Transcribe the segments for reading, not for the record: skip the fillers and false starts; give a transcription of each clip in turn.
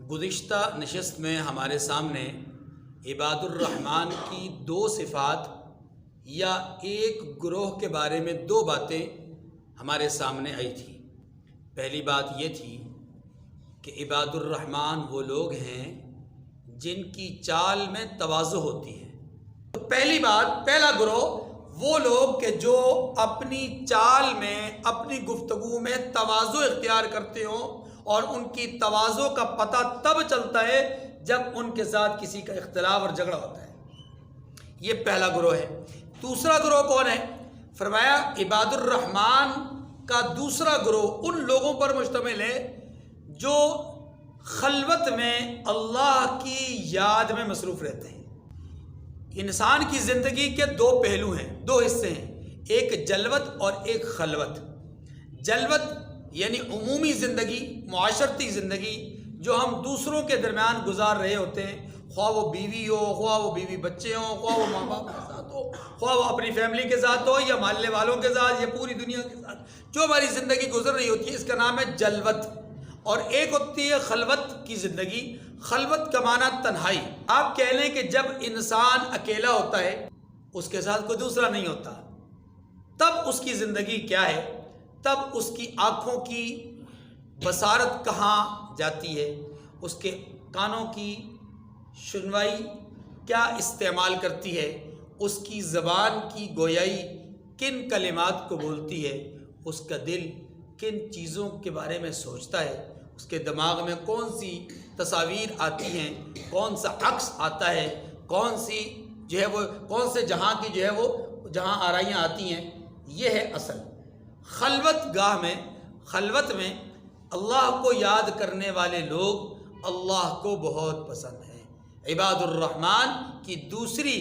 گزشتہ نشست میں ہمارے سامنے عباد الرحمن کی دو صفات یا ایک گروہ کے بارے میں دو باتیں ہمارے سامنے آئی تھیں۔ پہلی بات یہ تھی کہ عباد الرحمن وہ لوگ ہیں جن کی چال میں تواضع ہوتی ہے۔ تو پہلا گروہ وہ لوگ کہ جو اپنی چال میں اپنی گفتگو میں تواضع اختیار کرتے ہوں، اور ان کی تواضع کا پتہ تب چلتا ہے جب ان کے ساتھ کسی کا اختلاف اور جھگڑا ہوتا ہے۔ یہ پہلا گروہ ہے۔ دوسرا گروہ کون ہے؟ فرمایا عباد الرحمن کا دوسرا گروہ ان لوگوں پر مشتمل ہے جو خلوت میں اللہ کی یاد میں مصروف رہتے ہیں۔ انسان کی زندگی کے دو پہلو ہیں، دو حصے ہیں، ایک جلوت اور ایک خلوت۔ جلوت یعنی عمومی زندگی، معاشرتی زندگی جو ہم دوسروں کے درمیان گزار رہے ہوتے ہیں، خواہ وہ بیوی ہو، خواہ وہ بیوی بچے ہوں، خواہ وہ ماں باپ کے ساتھ ہو، خواہ وہ اپنی فیملی کے ساتھ ہو، یا محلے والوں کے ساتھ، یا پوری دنیا کے ساتھ، جو ہماری زندگی گزر رہی ہوتی ہے، اس کا نام ہے جلوت۔ اور ایک ہوتی ہے خلوت کی زندگی۔ خلوت کا معنی تنہائی۔ آپ کہہ لیں کہ جب انسان اکیلا ہوتا ہے، اس کے ساتھ کوئی دوسرا نہیں ہوتا، تب اس کی زندگی کیا ہے؟ تب اس کی آنکھوں کی بصارت کہاں جاتی ہے، اس کے کانوں کی سنوائی کیا استعمال کرتی ہے، اس کی زبان کی گویائی کن کلمات کو بولتی ہے، اس کا دل کن چیزوں کے بارے میں سوچتا ہے، اس کے دماغ میں کون سی تصاویر آتی ہیں، کون سا عکس آتا ہے، کون سے جہاں کی جہاں آرائیاں آتی ہیں، یہ ہے اصل۔ خلوت میں اللہ کو یاد کرنے والے لوگ اللہ کو بہت پسند ہیں۔ عباد الرحمن کی دوسری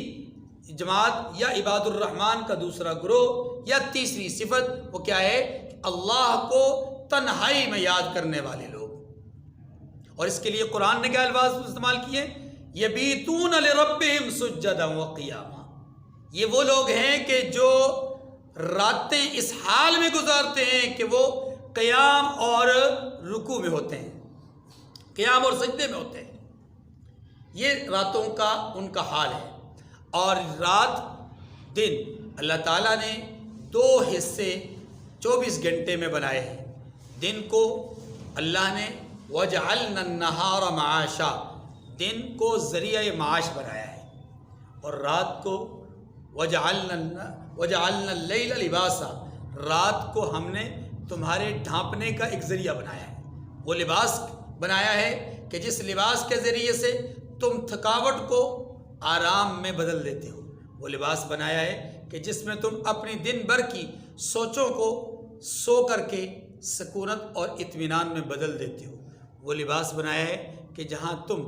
جماعت یا عباد الرحمن کا دوسرا گروہ یا تیسری صفت وہ کیا ہے؟ اللہ کو تنہائی میں یاد کرنے والے لوگ۔ اور اس کے لیے قرآن نے کیا الفاظ استعمال کیے؟ یبیتون لربہم سجدا وقیاما۔ یہ وہ لوگ ہیں کہ جو راتیں اس حال میں گزارتے ہیں کہ وہ قیام اور رکوع میں ہوتے ہیں، قیام اور سجدے میں ہوتے ہیں۔ یہ راتوں کا ان کا حال ہے۔ اور رات دن اللہ تعالیٰ نے دو حصے 24 گھنٹے میں بنائے ہیں۔ دن کو اللہ نے وَجَعَلْنَا النَّهَارَ مَعَاشًا، دن کو ذریعہ معاش بنایا ہے، اور رات کو وَجَعَلْنَا اللَّيْلَ لِبَاسًا، رات کو ہم نے تمہارے ڈھانپنے کا ایک ذریعہ بنایا ہے۔ وہ لباس بنایا ہے کہ جس لباس کے ذریعے سے تم تھکاوٹ کو آرام میں بدل دیتے ہو، وہ لباس بنایا ہے کہ جس میں تم اپنی دن بھر کی سوچوں کو سو کر کے سکونت اور اطمینان میں بدل دیتے ہو، وہ لباس بنایا ہے کہ جہاں تم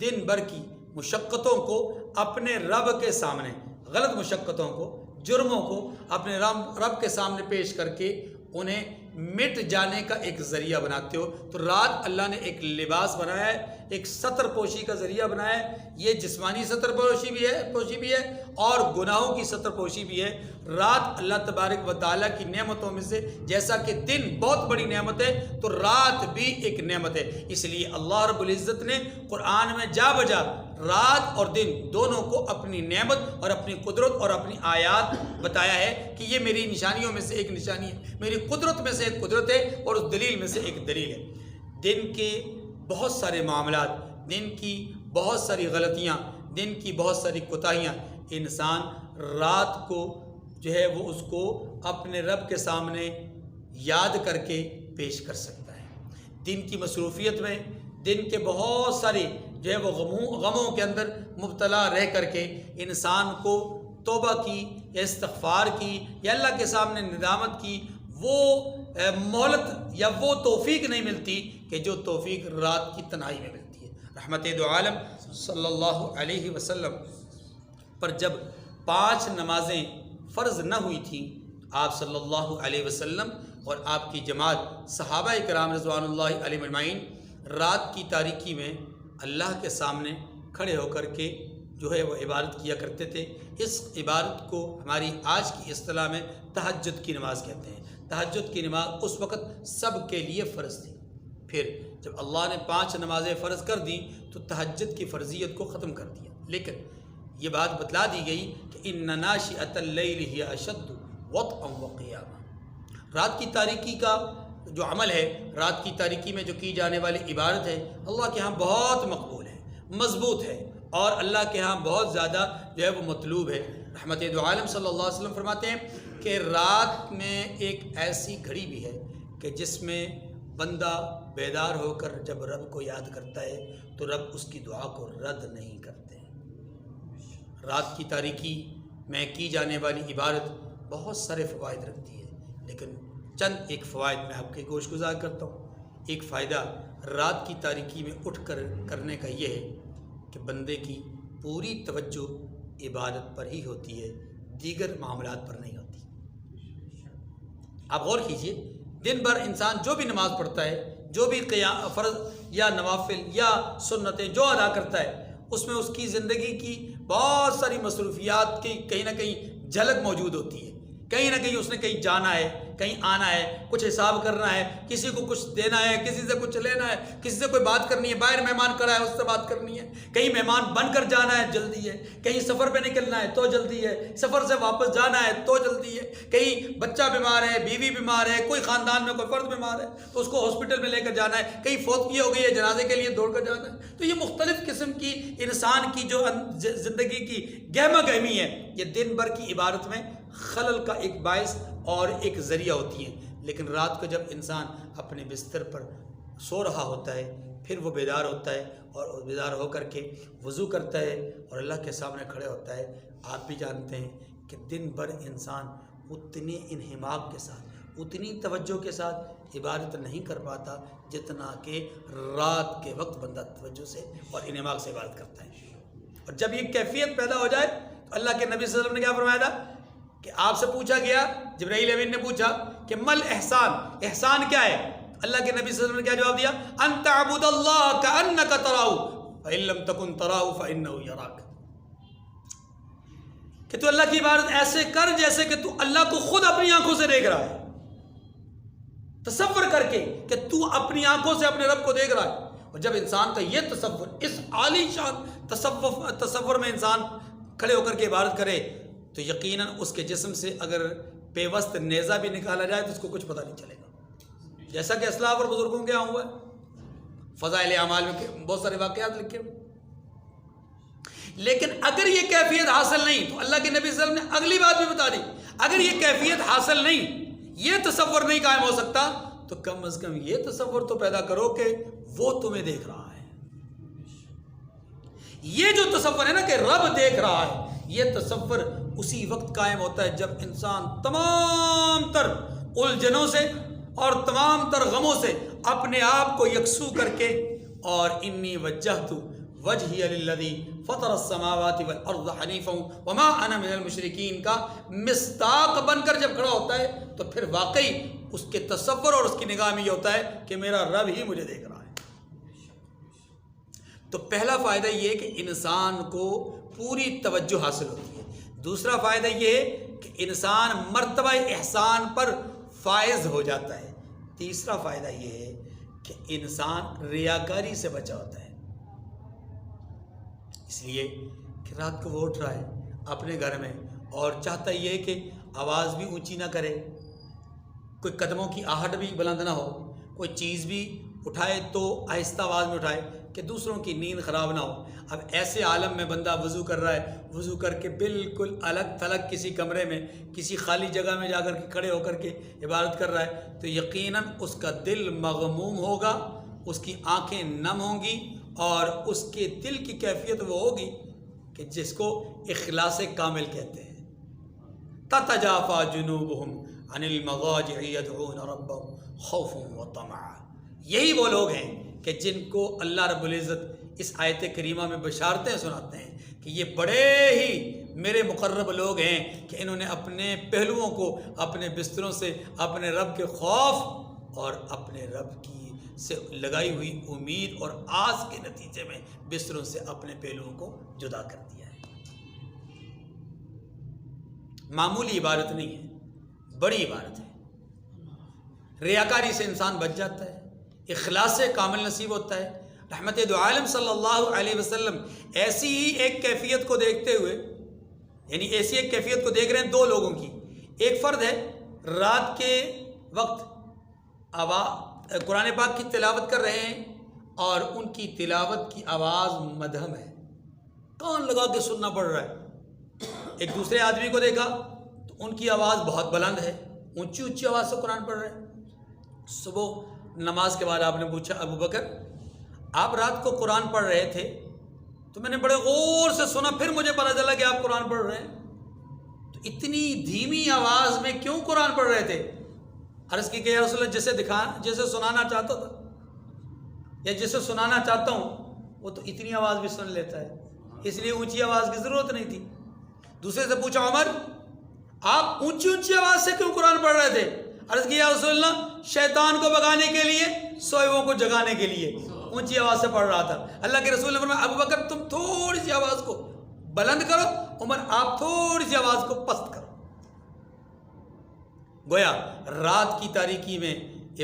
دن بھر کی مشقتوں کو اپنے رب کے سامنے، غلط مشقتوں کو، جرموں کو اپنے رب کے سامنے پیش کر کے انہیں مٹ جانے کا ایک ذریعہ بناتے ہو۔ تو رات اللہ نے ایک لباس بنایا ہے، ایک ستر پوشی کا ذریعہ بنایا ہے۔ یہ جسمانی ستر پوشی بھی ہے اور گناہوں کی ستر پوشی بھی ہے۔ رات اللہ تبارک و تعالیٰ کی نعمتوں میں سے، جیسا کہ دن بہت بڑی نعمت ہے تو رات بھی ایک نعمت ہے۔ اس لیے اللہ رب العزت نے قرآن میں جا بجا رات اور دن دونوں کو اپنی نعمت اور اپنی قدرت اور اپنی آیات بتایا ہے کہ یہ میری نشانیوں میں سے ایک نشانی ہے، میری قدرت میں سے ایک قدرت ہے، اور اس دلیل میں سے ایک دلیل ہے۔ دن کے بہت سارے معاملات، دن کی بہت ساری غلطیاں، دن کی بہت ساری کوتاہیاں انسان رات کو وہ اس کو اپنے رب کے سامنے یاد کر کے پیش کر سکتا ہے۔ دن کی مصروفیت میں، دن کے بہت ساری وہ غموں کے اندر مبتلا رہ کر کے انسان کو توبہ کی یا استغفار کی یا اللہ کے سامنے ندامت کی وہ مہلت یا وہ توفیق نہیں ملتی کہ جو توفیق رات کی تنہائی میں ملتی ہے۔ رحمت دو عالم صلی اللہ علیہ وسلم پر جب 5 نمازیں فرض نہ ہوئی تھیں، آپ صلی اللہ علیہ وسلم اور آپ کی جماعت صحابہ کرام رضوان اللہ علیہم اجمعین رات کی تاریکی میں اللہ کے سامنے کھڑے ہو کر کے وہ عبادت کیا کرتے تھے۔ اس عبادت کو ہماری آج کی اصطلاح میں تہجد کی نماز کہتے ہیں۔ تہجد کی نماز اس وقت سب کے لیے فرض تھی، پھر جب اللہ نے 5 نمازیں فرض کر دیں تو تہجد کی فرضیت کو ختم کر دیا، لیکن یہ بات بتلا دی گئی کہ ان ناشئۃ اللیل ہی اشد وطئا وقیاما، رات کی تاریکی کا جو عمل ہے، رات کی تاریکی میں جو کی جانے والی عبادت ہے، اللہ کے ہاں بہت مقبول ہے، مضبوط ہے، اور اللہ کے ہاں بہت زیادہ جو ہے وہ مطلوب ہے۔ رحمت دو عالم صلی اللہ علیہ وسلم فرماتے ہیں کہ رات میں ایک ایسی گھڑی بھی ہے کہ جس میں بندہ بیدار ہو کر جب رب کو یاد کرتا ہے تو رب اس کی دعا کو رد نہیں کرتے۔ رات کی تاریکی میں کی جانے والی عبادت بہت سارے فوائد رکھتی ہے، لیکن چند ایک فوائد میں آپ کے گوش گزار کرتا ہوں۔ ایک فائدہ رات کی تاریکی میں اٹھ کر کرنے کا یہ ہے کہ بندے کی پوری توجہ عبادت پر ہی ہوتی ہے، دیگر معاملات پر نہیں ہوتی۔ آپ غور کیجئے، دن بھر انسان جو بھی نماز پڑھتا ہے، جو بھی فرض یا نوافل یا سنتیں جو ادا کرتا ہے، اس میں اس کی زندگی کی بہت ساری مصروفیات کی کہیں نہ کہیں جھلک موجود ہوتی ہے۔ کہیں نہ کہیں اس نے کہیں جانا ہے، کہیں آنا ہے، کچھ حساب کرنا ہے، کسی کو کچھ دینا ہے، کسی سے کچھ لینا ہے، کسی سے کوئی بات کرنی ہے، باہر مہمان کھڑا ہے اس سے بات کرنی ہے، کہیں مہمان بن کر جانا ہے جلدی ہے، کہیں سفر پہ نکلنا ہے تو جلدی ہے، سفر سے واپس جانا ہے تو جلدی ہے، کہیں بچہ بیمار ہے، بیوی بیمار ہے، کوئی خاندان میں کوئی فرد بیمار ہے تو اس کو ہاسپٹل میں لے کر جانا ہے، کہیں فوتگی ہو گئی ہے جنازے کے لیے دوڑ کر جانا ہے۔ تو یہ مختلف قسم کی انسان کی جو زندگی کی گہما گہمی ہے، یہ دن بھر کی عبادت میں خلل کا ایک باعث اور ایک ذریعہ ہوتی ہیں۔ لیکن رات کو جب انسان اپنے بستر پر سو رہا ہوتا ہے، پھر وہ بیدار ہوتا ہے اور بیدار ہو کر کے وضو کرتا ہے اور اللہ کے سامنے کھڑے ہوتا ہے۔ آپ بھی جانتے ہیں کہ دن بھر انسان اتنے انہماک کے ساتھ، اتنی توجہ کے ساتھ عبادت نہیں کر پاتا جتنا کہ رات کے وقت بندہ توجہ سے اور انہماک سے عبادت کرتا ہے۔ اور جب یہ کیفیت پیدا ہو جائے تو اللہ کے نبی صلی اللہ علیہ وسلم نے کیا فرمایا تھا کہ آپ سے پوچھا گیا، جبرائیل امین نے پوچھا کہ مل احسان، احسان کیا ہے؟ اللہ کے نبی صلی اللہ علیہ وسلم نے کیا جواب دیا؟ ان تعبد اللہ کأنک تراہ فإن لم تکن تراہ فإنہ یراک، کہ تو اللہ کی عبادت ایسے کر جیسے کہ تو اللہ کو خود اپنی آنکھوں سے دیکھ رہا ہے۔ تصور کر کے کہ تو اپنی آنکھوں سے اپنے رب کو دیکھ رہا ہے۔ اور جب انسان کا یہ تصور، اس عالی شان تصور میں انسان کھڑے ہو کر کے عبادت کرے تو یقیناً اس کے جسم سے اگر پیوست نیزہ بھی نکالا جائے تو اس کو کچھ پتہ نہیں چلے گا، جیسا کہ اسلاف اور بزرگوں کے یہاں ہوا ہے۔ فضائل اعمال میں بہت سارے واقعات لکھے ہوئے۔ لیکن اگر یہ کیفیت حاصل نہیں تو اللہ کے نبی صلی اللہ علیہ وسلم نے اگلی بات بھی بتا دی، اگر یہ کیفیت حاصل نہیں، یہ تصور نہیں قائم ہو سکتا تو کم از کم یہ تصور تو پیدا کرو کہ وہ تمہیں دیکھ رہا ہے۔ یہ جو تصور ہے نا کہ رب دیکھ رہا ہے، یہ تصور اسی وقت قائم ہوتا ہے جب انسان تمام تر الجھنوں سے اور تمام تر غموں سے اپنے آپ کو یکسو کر کے اور انی وجہت وجہی للذی فطر السماوات والارض حنیفا وما انا من المشرکین کا مصداق بن کر جب کھڑا ہوتا ہے تو پھر واقعی اس کے تصور اور اس کی نگاہ میں یہ ہوتا ہے کہ میرا رب ہی مجھے دیکھ رہا ہے۔ تو پہلا فائدہ یہ ہے کہ انسان کو پوری توجہ حاصل ہوتی ہے۔ دوسرا فائدہ یہ ہے کہ انسان مرتبہ احسان پر فائز ہو جاتا ہے۔ تیسرا فائدہ یہ ہے کہ انسان ریاکاری سے بچا ہوتا ہے، اس لیے کہ رات کو وہ اٹھ رہا ہے اپنے گھر میں اور چاہتا یہ ہے کہ آواز بھی اونچی نہ کرے، کوئی قدموں کی آہٹ بھی بلند نہ ہو، کوئی چیز بھی اٹھائے تو آہستہ آواز میں اٹھائے کہ دوسروں کی نیند خراب نہ ہو۔ اب ایسے عالم میں بندہ وضو کر رہا ہے، وضو کر کے بالکل الگ تھلگ کسی کمرے میں کسی خالی جگہ میں جا کر کے کھڑے ہو کر کے عبادت کر رہا ہے تو یقیناً اس کا دل مغموم ہوگا، اس کی آنکھیں نم ہوں گی اور اس کے دل کی کیفیت وہ ہوگی کہ جس کو اخلاص کامل کہتے ہیں۔ تتجافا جنوبہم عن المضاجع يدعون ربهم خوفا وطمعا، یہی وہ لوگ ہیں کہ جن کو اللہ رب العزت اس آیت کریمہ میں بشارتیں سناتے ہیں کہ یہ بڑے ہی میرے مقرب لوگ ہیں کہ انہوں نے اپنے پہلوؤں کو اپنے بستروں سے اپنے رب کے خوف اور اپنے رب کی سے لگائی ہوئی امید اور آس کے نتیجے میں بستروں سے اپنے پہلوؤں کو جدا کر دیا ہے۔ معمولی عبادت نہیں ہے، بڑی عبادت ہے۔ ریاکاری سے انسان بچ جاتا ہے، اخلاص کامل نصیب ہوتا ہے۔ رحمت دو عالم صلی اللہ علیہ وسلم ایسی ہی ایک کیفیت کو دیکھتے ہوئے، یعنی ایسی ایک کیفیت کو دیکھ رہے ہیں دو لوگوں کی۔ ایک فرد ہے رات کے وقت قرآن پاک کی تلاوت کر رہے ہیں اور ان کی تلاوت کی آواز مدھم ہے، کان لگا کے سننا پڑ رہا ہے۔ ایک دوسرے آدمی کو دیکھا تو ان کی آواز بہت بلند ہے، اونچی اونچی آواز سے قرآن پڑھ رہے ہیں۔ صبح نماز کے بعد آپ نے پوچھا ابو بکر آپ رات کو قرآن پڑھ رہے تھے تو میں نے بڑے غور سے سنا، پھر مجھے پتہ چلا کہ آپ قرآن پڑھ رہے ہیں، تو اتنی دھیمی آواز میں کیوں قرآن پڑھ رہے تھے؟ عرض کی کہ یا رسول اللہ جیسے سنانا چاہتا تھا یا جسے سنانا چاہتا ہوں وہ تو اتنی آواز بھی سن لیتا ہے، اس لیے اونچی آواز کی ضرورت نہیں تھی۔ دوسرے سے پوچھا عمر آپ اونچی اونچی آواز سے کیوں قرآن پڑھ رہے تھے؟ عرض کی یا رسول اللہ شیطان کو بھگانے کے لیے، سوئے ہوئوں کو جگانے کے لیے اونچی آواز سے پڑھ رہا تھا۔ اللہ کے رسول نے فرمایا ابو بکر تم تھوڑی سی آواز کو بلند کرو، عمر آپ تھوڑی سی آواز کو پست کرو۔ گویا رات کی تاریکی میں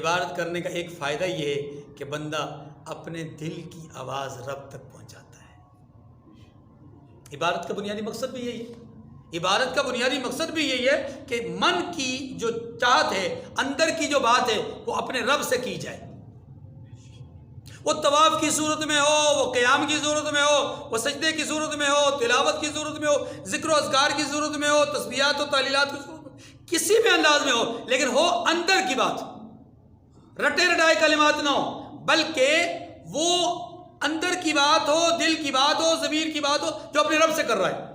عبادت کرنے کا ایک فائدہ یہ ہے کہ بندہ اپنے دل کی آواز رب تک پہنچاتا ہے۔ عبادت کا بنیادی مقصد بھی یہی ہے، عبادت کا بنیادی مقصد بھی یہی ہے کہ من کی جو چاہت ہے، اندر کی جو بات ہے وہ اپنے رب سے کی جائے۔ وہ طواف کی صورت میں ہو، وہ قیام کی صورت میں ہو، وہ سجدے کی صورت میں ہو، تلاوت کی صورت میں ہو، ذکر و اذکار کی صورت میں ہو، تسبیحات و تعلیلات کی صورت میں، کسی بھی انداز میں ہو، لیکن ہو اندر کی بات، رٹے رٹائے کلمات نہ ہو، بلکہ وہ اندر کی بات ہو، دل کی بات ہو، ضمیر کی بات ہو جو اپنے رب سے کر رہا ہے۔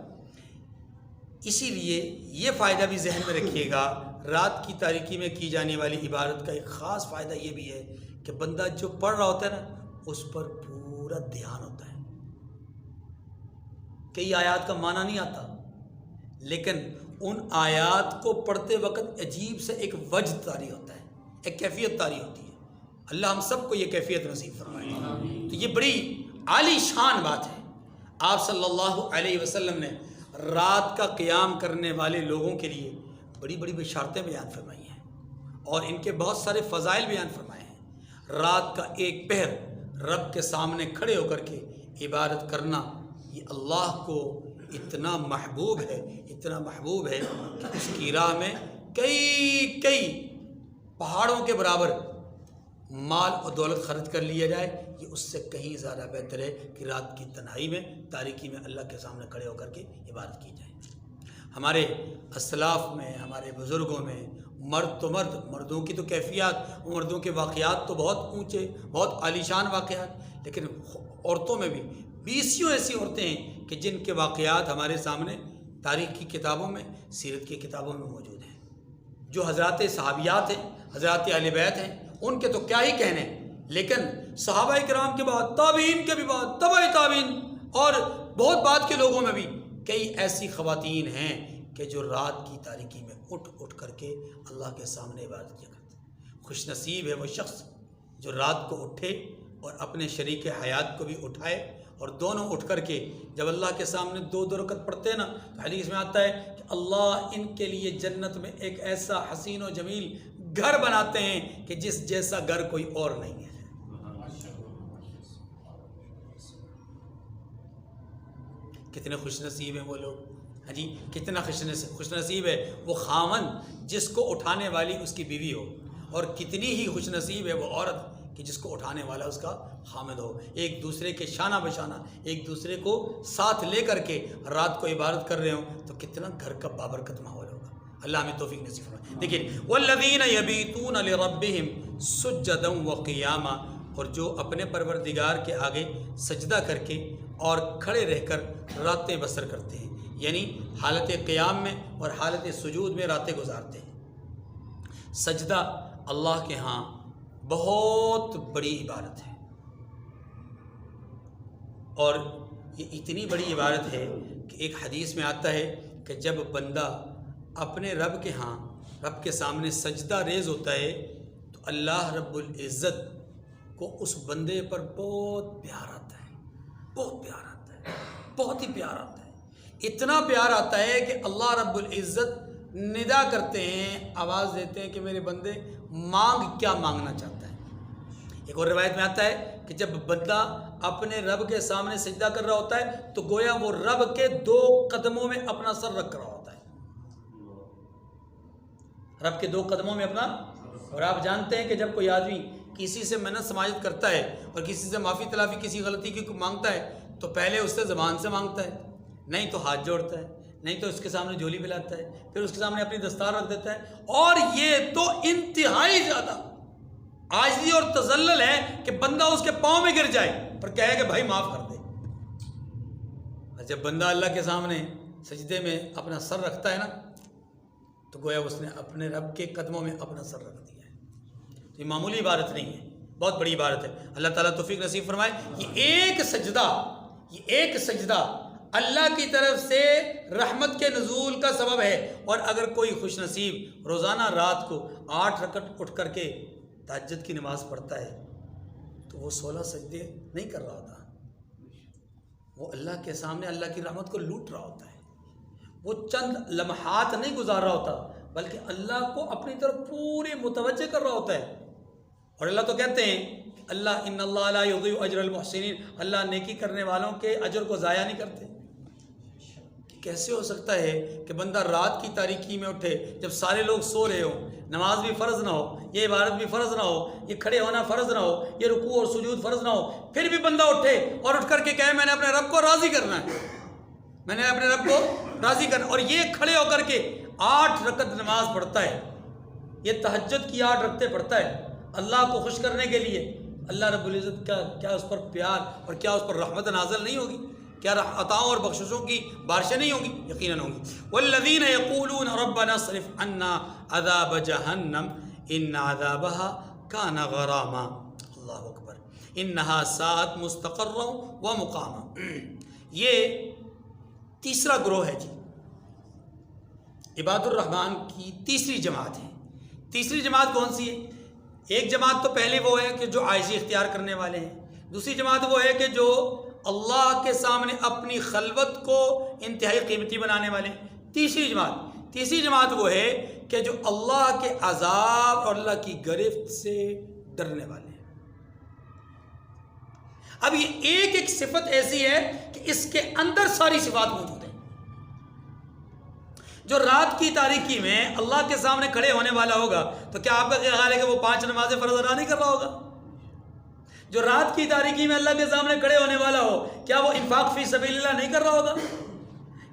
اسی لیے یہ فائدہ بھی ذہن میں رکھیے گا، رات کی تاریکی میں کی جانے والی عبادت کا ایک خاص فائدہ یہ بھی ہے کہ بندہ جو پڑھ رہا ہوتا ہے نا اس پر پورا دھیان ہوتا ہے۔ کئی آیات کا معنی نہیں آتا، لیکن ان آیات کو پڑھتے وقت عجیب سے ایک وجد طاری ہوتا ہے، ایک کیفیت طاری ہوتی ہے۔ اللہ ہم سب کو یہ کیفیت نصیب فرمائے۔ تو یہ بڑی عالی شان بات ہے۔ آپ صلی اللہ علیہ وسلم نے رات کا قیام کرنے والے لوگوں کے لیے بڑی بڑی بشارتیں بیان فرمائی ہیں اور ان کے بہت سارے فضائل بیان فرمائے ہیں۔ رات کا ایک پہر رب کے سامنے کھڑے ہو کر کے عبادت کرنا یہ اللہ کو اتنا محبوب ہے، اتنا محبوب ہے کہ اس کی راہ میں کئی پہاڑوں کے برابر مال اور دولت خرچ کر لیا جائے، یہ اس سے کہیں زیادہ بہتر ہے کہ رات کی تنہائی میں، تاریکی میں اللہ کے سامنے کھڑے ہو کر کے عبادت کی جائے۔ ہمارے اسلاف میں، ہمارے بزرگوں میں مرد تو مردوں کی تو کیفیات، مردوں کے واقعات تو بہت اونچے، بہت عالیشان واقعات، لیکن عورتوں میں بھی 20 ایسی عورتیں ہیں کہ جن کے واقعات ہمارے سامنے تاریخ کی کتابوں میں، سیرت کی کتابوں میں موجود ہیں۔ جو حضرات صحابیات ہیں، حضرات اہل بیت ہیں، ان کے تو کیا ہی کہنے، لیکن صحابہ کرام کے بعد، تابعین کے بھی بعد، تبع تابعین اور بہت بعد کے لوگوں میں بھی کئی ایسی خواتین ہیں کہ جو رات کی تاریکی میں اٹھ کر کے اللہ کے سامنے عبادت کیا کرتے ہیں۔ خوش نصیب ہے وہ شخص جو رات کو اٹھے اور اپنے شریک حیات کو بھی اٹھائے، اور دونوں اٹھ کر کے جب اللہ کے سامنے 2 رکعت پڑھتے ہیں نا تو حدیث میں آتا ہے کہ اللہ ان کے لیے جنت میں ایک ایسا حسین و جمیل گھر بناتے ہیں کہ جس جیسا گھر کوئی اور نہیں ہے۔ کتنے خوش نصیب ہیں وہ لوگ، ہاں جی، کتنا خوش نصیب ہے وہ خاوند جس کو اٹھانے والی اس کی بیوی ہو، اور کتنی ہی خوش نصیب ہے وہ عورت کہ جس کو اٹھانے والا اس کا خامد ہو۔ ایک دوسرے کے شانہ بشانہ، ایک دوسرے کو ساتھ لے کر کے رات کو عبادت کر رہے ہوں تو کتنا گھر کا بابرکت ماحول ہوگا۔ اللہ ہمیں توفیق نصیب فرمائے۔ دیکھیں والذین یبیتون لربہم سجدا وقیاما، اور جو اپنے پروردگار کے آگے سجدہ کر کے اور کھڑے رہ کر راتیں بسر کرتے ہیں، یعنی حالت قیام میں اور حالت سجود میں راتیں گزارتے ہیں۔ سجدہ اللہ کے ہاں بہت بڑی عبادت ہے، اور یہ اتنی بڑی عبادت ہے کہ ایک حدیث میں آتا ہے کہ جب بندہ اپنے رب کے ہاں، رب کے سامنے سجدہ ریز ہوتا ہے تو اللہ رب العزت کو اس بندے پر بہت پیار آتا ہے، بہت پیار آتا ہے، بہت ہی پیار آتا ہے۔ اتنا پیار آتا ہے کہ اللہ رب العزت ندا کرتے ہیں، آواز دیتے ہیں کہ میرے بندے مانگ کیا مانگنا چاہتا ہے۔ ایک اور روایت میں آتا ہے کہ جب بندہ اپنے رب کے سامنے سجدہ کر رہا ہوتا ہے تو گویا وہ رب کے 2 قدموں میں اپنا سر رکھ رہا ہوتا ہے، رب کے 2 قدموں میں اپنا. اور آپ جانتے ہیں کہ جب کوئی آدمی کسی سے منت سماجت کرتا ہے اور کسی سے معافی تلافی کسی غلطی کی مانگتا ہے تو پہلے اس سے زبان سے مانگتا ہے، نہیں تو ہاتھ جوڑتا ہے، نہیں تو اس کے سامنے جھولی پھیلاتا ہے، پھر اس کے سامنے اپنی دستار رکھ دیتا ہے. اور یہ تو انتہائی زیادہ عاجزی اور تذلل ہے کہ بندہ اس کے پاؤں میں گر جائے پر کہے کہ بھائی معاف کر دے. اور جب بندہ اللہ کے سامنے سجدے میں اپنا سر رکھتا ہے نا تو گویا اس نے اپنے رب کے قدموں میں اپنا سر رکھ دیا ہے. تو یہ معمولی عبادت نہیں ہے، بہت بڑی عبادت ہے. اللہ تعالیٰ توفیق نصیب فرمائے. یہ ایک سجدہ اللہ کی طرف سے رحمت کے نزول کا سبب ہے. اور اگر کوئی خوش نصیب روزانہ رات کو 8 رکعت اٹھ کر کے تہجد کی نماز پڑھتا ہے تو وہ 16 سجدے نہیں کر رہا ہوتا، وہ اللہ کے سامنے اللہ کی رحمت کو لوٹ رہا ہوتا ہے. وہ چند لمحات نہیں گزار رہا ہوتا بلکہ اللہ کو اپنی طرف پورے متوجہ کر رہا ہوتا ہے. اور اللہ تو کہتے ہیں اللہ ان اللہ لا یضیع اجر المحسنین، اللہ نیکی کرنے والوں کے اجر کو ضائع نہیں کرتے. کیسے ہو سکتا ہے کہ بندہ رات کی تاریکی میں اٹھے جب سارے لوگ سو رہے ہوں، نماز بھی فرض نہ ہو، یہ عبادت بھی فرض نہ ہو، یہ کھڑے ہونا فرض نہ ہو، یہ رکوع اور سجود فرض نہ ہو، پھر بھی بندہ اٹھے اور اٹھ کر کے کہے میں نے اپنے رب کو راضی کرنا ہے، میں نے اپنے رب کو راضی کرنا. اور یہ کھڑے ہو کر کے 8 رکعت نماز پڑھتا ہے، یہ تہجد کی 8 رکعتیں پڑھتا ہے اللہ کو خوش کرنے کے لیے. اللہ رب العزت کا کیا اس پر پیار اور کیا اس پر رحمت نازل نہیں ہوگی؟ کیا عطاؤں اور بخششوں کی بارشیں نہیں ہوں گی؟ یقیناً ہوں گی. والذین یقولون ربنا اصرف عنا عذاب جہنم ان عذابها کان غراما. اللہ اکبر. انہا ساعت مستقرا و مقاما. یہ تیسرا گروہ ہے جی، عباد الرحمن کی تیسری جماعت ہے. تیسری جماعت کون سی ہے؟ ایک جماعت تو پہلے وہ ہے کہ جو عاجزی اختیار کرنے والے ہیں، دوسری جماعت وہ ہے کہ جو اللہ کے سامنے اپنی خلوت کو انتہائی قیمتی بنانے والے ہیں. تیسری جماعت وہ ہے کہ جو اللہ کے عذاب اور اللہ کی گرفت سے ڈرنے والے ہیں. اب یہ ایک صفت ایسی ہے کہ اس کے اندر ساری صفات موجود ہیں. جو رات کی تاریکی میں اللہ کے سامنے کھڑے ہونے والا ہوگا تو کیا آپ کا خیال ہے کہ وہ 5 نمازیں فرض ادا نہیں کر رہا ہوگا؟ جو رات کی تاریکی میں اللہ کے سامنے کھڑے ہونے والا ہو کیا وہ انفاق فی سبیل اللہ نہیں کر رہا ہوگا؟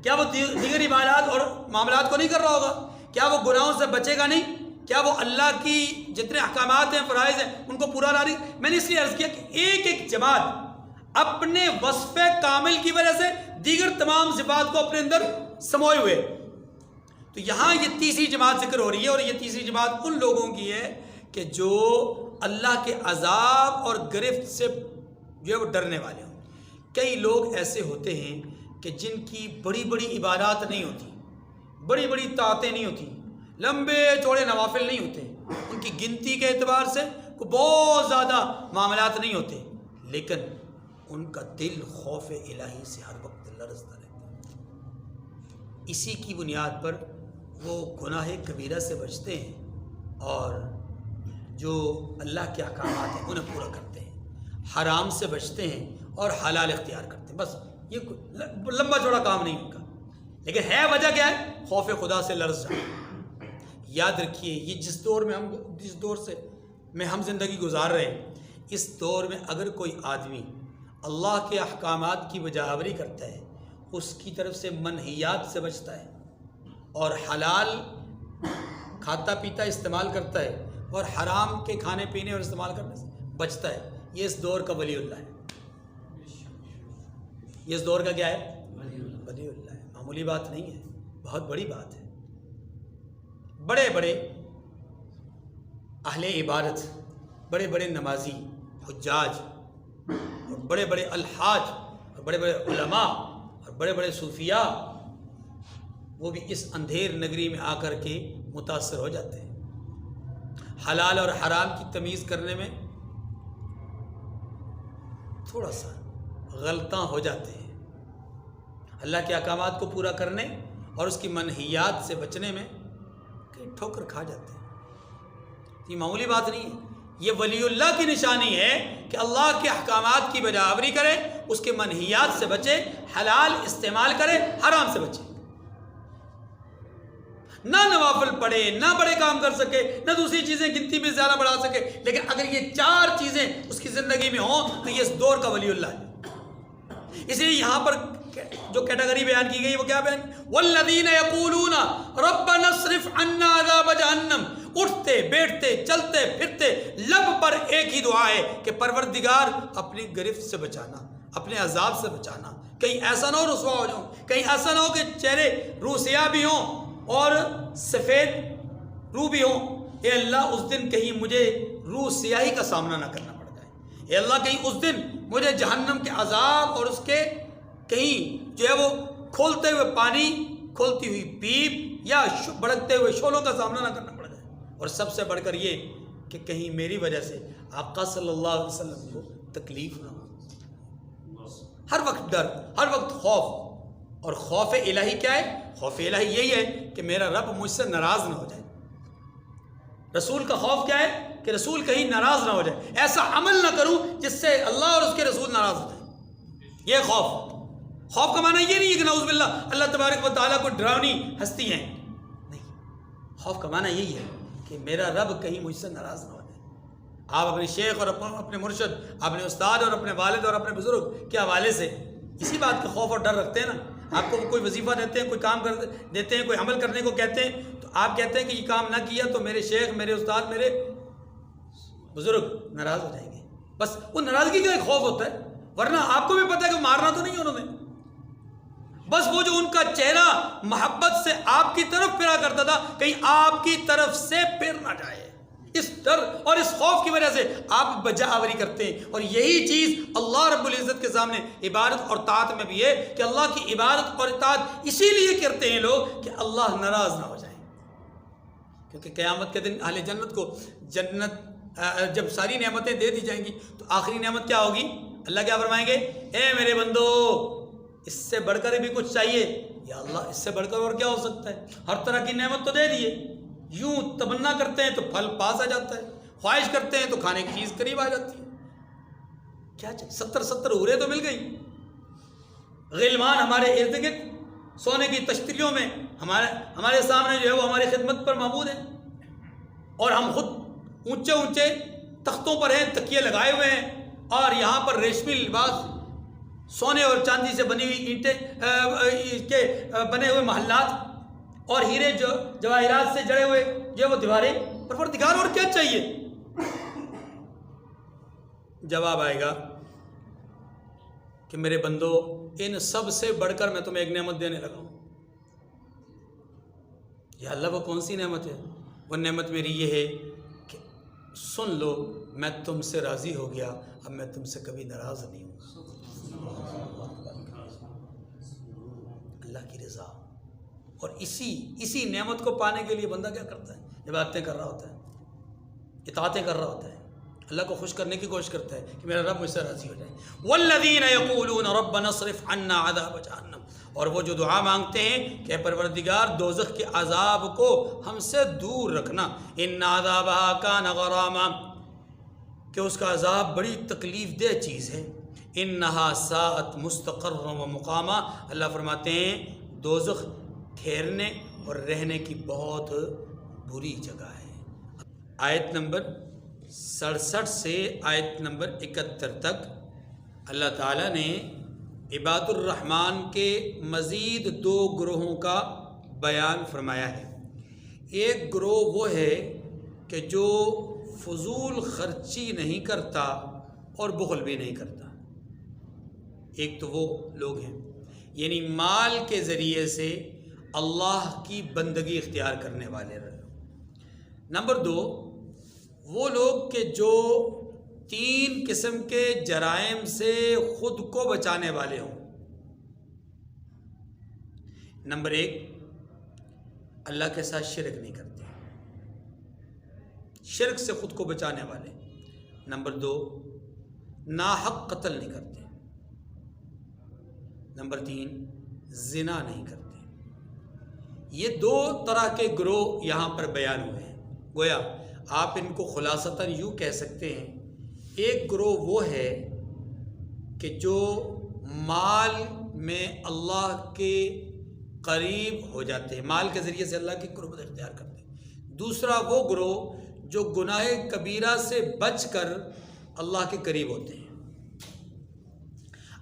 کیا وہ دیگر عبادات اور معاملات کو نہیں کر رہا ہوگا؟ کیا وہ گناہوں سے بچے گا نہیں؟ کیا وہ اللہ کی جتنے احکامات ہیں فرائض ہیں ان کو پورا لا رہی؟ میں نے اس لیے عرض کیا کہ ایک جماعت اپنے وصف کامل کی وجہ سے دیگر تمام صفات کو اپنے اندر سموئے ہوئے. تو یہاں یہ تیسری جماعت ذکر ہو رہی ہے اور یہ تیسری جماعت ان لوگوں کی ہے کہ جو اللہ کے عذاب اور گرفت سے جو ہے وہ ڈرنے والے ہوں. کئی لوگ ایسے ہوتے ہیں کہ جن کی بڑی بڑی عبادات نہیں ہوتی، بڑی بڑی طاعتیں نہیں ہوتی، لمبے چوڑے نوافل نہیں ہوتے، ان کی گنتی کے اعتبار سے کوئی بہت زیادہ معاملات نہیں ہوتے، لیکن ان کا دل خوف الہی سے ہر وقت لرزتا رہتا ہے. اسی کی بنیاد پر وہ گناہ کبیرہ سے بچتے ہیں اور جو اللہ کے احکامات ہیں انہیں پورا کرتے ہیں، حرام سے بچتے ہیں اور حلال اختیار کرتے ہیں. بس یہ لمبا چوڑا کام نہیں ان کا، لیکن ہے وجہ کیا ہے؟ خوف خدا سے لرز جانا. یاد رکھیے یہ جس دور میں ہم زندگی گزار رہے ہیں، اس دور میں اگر کوئی آدمی اللہ کے احکامات کی بجاوری کرتا ہے، اس کی طرف سے منہیات سے بچتا ہے اور حلال کھاتا پیتا استعمال کرتا ہے اور حرام کے کھانے پینے اور استعمال کرنے سے بچتا ہے، یہ اس دور کا ولی اللہ ہے. یہ اس دور کا کیا ہے؟ ولی اللہ ہے. معمولی بات نہیں ہے، بہت بڑی بات ہے. بڑے بڑے اہل عبادت، بڑے بڑے نمازی، حجاج اور بڑے بڑے الحاج اور بڑے بڑے علماء اور بڑے بڑے صوفیاء، وہ بھی اس اندھیر نگری میں آ کر کے متاثر ہو جاتے ہیں. حلال اور حرام کی تمیز کرنے میں تھوڑا سا غلطاں ہو جاتے ہیں. اللہ کے احکامات کو پورا کرنے اور اس کی منہیات سے بچنے میں کئی ٹھوکر کھا جاتے ہیں. یہ معمولی بات نہیں ہے. یہ ولی اللہ کی نشانی ہے کہ اللہ کے احکامات کی بجا آوری کرے، اس کے منہیات سے بچے، حلال استعمال کرے، حرام سے بچے، نہ نوافل پڑھے، نہ بڑے کام کر سکے، نہ دوسری چیزیں گنتی میں زیادہ بڑھا سکے، لیکن اگر یہ 4 چیزیں اس کی زندگی میں ہوں تو یہ اس دور کا ولی اللہ ہے۔ اس لیے یہاں پر جو کیٹیگری بیان کی گئی وہ کیا بیان؟ والذین یقولون ربنا اصرف عنا عذاب جہنم، اٹھتے بیٹھتے چلتے پھرتے لب پر ایک ہی دعا ہے کہ پروردگار اپنی گرفت سے بچانا، اپنے عذاب سے بچانا، کہیں ایسا نہ ہو رسوا ہو جاؤں، کہیں ایسا نہ ہو کہ چہرے روح سیاہ بھی ہوں اور سفید روح بھی ہوں، اے اللہ اس دن کہیں مجھے روح سیاہی کا سامنا نہ کرنا پڑ جائے، اے اللہ کہیں اس دن مجھے جہنم کے عذاب اور اس کے کہیں جو ہے وہ کھولتے ہوئے پانی، کھولتی ہوئی پیپ یا بھڑکتے ہوئے شعلوں کا سامنا نہ کرنا پڑ جائے، اور سب سے بڑھ کر یہ کہ کہیں میری وجہ سے آقا صلی اللہ علیہ وسلم کو تکلیف نہ ہو۔ ہر وقت ڈر، ہر وقت خوف، اور خوف الہی کیا ہے؟ خوف الہی یہی ہے کہ میرا رب مجھ سے ناراض نہ ہو جائے۔ رسول کا خوف کیا ہے؟ کہ رسول کہیں ناراض نہ ہو جائے، ایسا عمل نہ کروں جس سے اللہ اور اس کے رسول ناراض ہو جائے۔ یہ خوف کا معنی یہ نہیں ہے کہ نعوذ باللہ اللہ تبارک و تعالیٰ کو ڈراؤنی ہستی ہیں، نہیں، خوف کا معنی یہی ہے کہ میرا رب کہیں مجھ سے ناراض نہ ہو جائے۔ آپ اپنے شیخ اور اپنے مرشد، اپنے استاد اور اپنے والد اور اپنے بزرگ کے حوالے سے اسی بات کا خوف اور ڈر رکھتے ہیں نا۔ آپ کو کوئی وظیفہ دیتے ہیں، کوئی کام کر دیتے ہیں، کوئی عمل کرنے کو کہتے ہیں، تو آپ کہتے ہیں کہ یہ کام نہ کیا تو میرے شیخ، میرے استاد، میرے بزرگ ناراض ہو جائیں گے۔ بس وہ ناراضگی کا ایک خوف ہوتا ہے، ورنہ آپ کو بھی پتہ ہے کہ مارنا تو نہیں انہوں نے، بس وہ جو ان کا چہرہ محبت سے آپ کی طرف پھرا کرتا تھا کہیں آپ کی طرف سے پھر نہ جائے، اس ڈر اور اس خوف کی وجہ سے آپ بجا آوری کرتے ہیں۔ اور یہی چیز اللہ رب العزت کے سامنے عبادت اور طاعت میں بھی ہے کہ اللہ کی عبادت اور اطاعت اسی لیے کرتے ہیں لوگ کہ اللہ ناراض نہ ہو جائے، کیونکہ قیامت کے دن اہل جنت کو جنت جب ساری نعمتیں دے دی جائیں گی تو آخری نعمت کیا ہوگی؟ اللہ کیا فرمائیں گے؟ اے میرے بندو، اس سے بڑھ کر بھی کچھ چاہیے؟ یا اللہ اس سے بڑھ کر اور کیا ہو سکتا ہے؟ ہر طرح کی نعمت تو دے دیے، یوں تمنا کرتے ہیں تو پھل پاس آ جاتا ہے، خواہش کرتے ہیں تو کھانے کی چیز قریب آ جاتی ہے، کیا چاہیے؟ 70 حوریں تو مل گئی، غلمان ہمارے ارد گرد سونے کی تشتریوں میں ہمارے سامنے جو ہے وہ ہماری خدمت پر موجود ہیں، اور ہم خود اونچے اونچے تختوں پر ہیں، تکیے لگائے ہوئے ہیں، اور یہاں پر ریشمی لباس، سونے اور چاندی سے بنی ہوئی اینٹیں کے بنے ہوئے محلات، اور ہیرے جواہرات سے جڑے ہوئے جو وہ دیواریں، پروردگار اور کیا چاہیے؟ جواب آئے گا کہ میرے بندو، ان سب سے بڑھ کر میں تمہیں ایک نعمت دینے لگا ہوں۔ یا اللہ وہ کون سی نعمت ہے؟ وہ نعمت میری یہ ہے کہ سن لو، میں تم سے راضی ہو گیا، اب میں تم سے کبھی ناراض نہیں ہوں۔ اللہ کی رضا، اور اسی نعمت کو پانے کے لیے بندہ کیا کرتا ہے؟ عبادتیں کر رہا ہوتا ہے، اطاعتیں کر رہا ہوتا ہے، اللہ کو خوش کرنے کی کوشش کرتا ہے کہ میرا رب مجھ سے راضی ہو جائے۔ والذین یقولون ربنا اصرف عنا عذاب جہنم، اور وہ جو دعا مانگتے ہیں کہ پروردگار دوزخ کے عذاب کو ہم سے دور رکھنا، ان عذابھا کان غراما، کہ اس کا عذاب بڑی تکلیف دہ چیز ہے، انہا ساءت مستقرا و مقاما، اللہ فرماتے ہیں دوزخ ٹھہرنے اور رہنے کی بہت بری جگہ ہے۔ آیت نمبر 67 سے آیت نمبر 71 تک اللہ تعالیٰ نے عباد الرحمن کے مزید 2 گروہوں کا بیان فرمایا ہے۔ ایک گروہ وہ ہے کہ جو فضول خرچی نہیں کرتا اور بخل بھی نہیں کرتا، ایک تو وہ لوگ ہیں یعنی مال کے ذریعے سے اللہ کی بندگی اختیار کرنے والے رہے۔ نمبر 2 وہ لوگ کہ جو 3 قسم کے جرائم سے خود کو بچانے والے ہوں۔ نمبر 1 اللہ کے ساتھ شرک نہیں کرتے، شرک سے خود کو بچانے والے۔ نمبر 2 ناحق قتل نہیں کرتے۔ نمبر 3 زنا نہیں کرتے۔ یہ 2 طرح کے گروہ یہاں پر بیان ہوئے ہیں۔ گویا آپ ان کو خلاصتاً یوں کہہ سکتے ہیں، ایک گروہ وہ ہے کہ جو مال میں اللہ کے قریب ہو جاتے ہیں، مال کے ذریعے سے اللہ کی قربت اختیار کرتے ہیں۔ دوسرا وہ گروہ جو گناہ کبیرہ سے بچ کر اللہ کے قریب ہوتے ہیں۔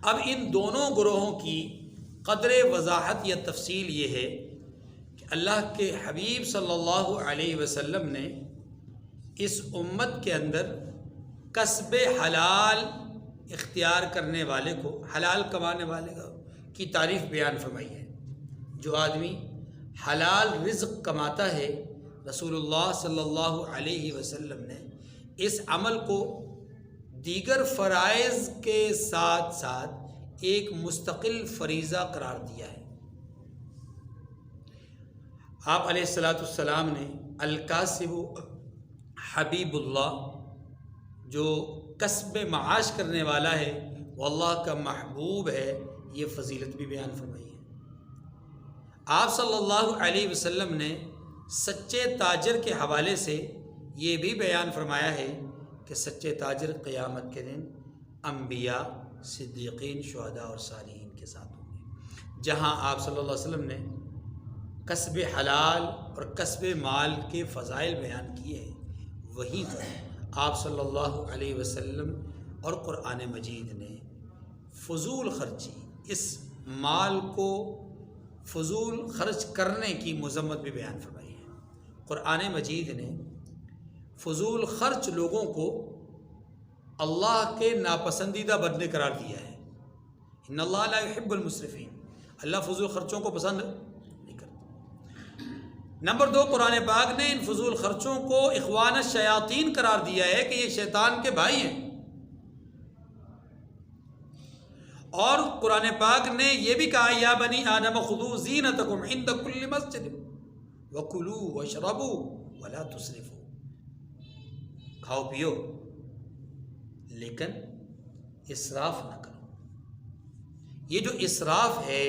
اب ان دونوں گروہوں کی قدر وضاحت یا تفصیل یہ ہے کہ اللہ کے حبیب صلی اللہ علیہ وسلم نے اس امت کے اندر کسب حلال اختیار کرنے والے کو، حلال کمانے والے کی تعریف بیان فرمائی ہے۔ جو آدمی حلال رزق کماتا ہے، رسول اللہ صلی اللہ علیہ وسلم نے اس عمل کو دیگر فرائض کے ساتھ ساتھ ایک مستقل فریضہ قرار دیا ہے۔ آپ علیہ السلام نے الکاسب حبیب اللہ، جو کسب معاش کرنے والا ہے وہ اللہ کا محبوب ہے، یہ فضیلت بھی بیان فرمائی ہے۔ آپ صلی اللہ علیہ وسلم نے سچے تاجر کے حوالے سے یہ بھی بیان فرمایا ہے کہ سچے تاجر قیامت کے دن انبیاء، صدیقین، شہداء اور صالحین کے ساتھ ہوں گے۔ جہاں آپ صلی اللہ علیہ وسلم نے کسب حلال اور کسب مال کے فضائل بیان کیے ہیں، وہیں پر آپ صلی اللہ علیہ وسلم اور قرآن مجید نے فضول خرچی، اس مال کو فضول خرچ کرنے کی مذمت بھی بیان فرمائی ہے۔ قرآن مجید نے فضول خرچ لوگوں کو اللہ کے ناپسندیدہ بندے قرار دیا ہے۔ ان اللہ لا يحب المسرفین، اللہ فضول خرچوں کو پسند نہیں کرتا۔ نمبر 2، قرآن پاک نے ان فضول خرچوں کو اخوان الشیاطین قرار دیا ہے کہ یہ شیطان کے بھائی ہیں، اور قرآن پاک نے یہ بھی کہا یا بنی آدم خذوا زینتکم عند کل مسجد وکلوا واشربوا ولا تسرفوا، کھاؤ پیو لیکن اسراف نہ کرو۔ یہ جو اسراف ہے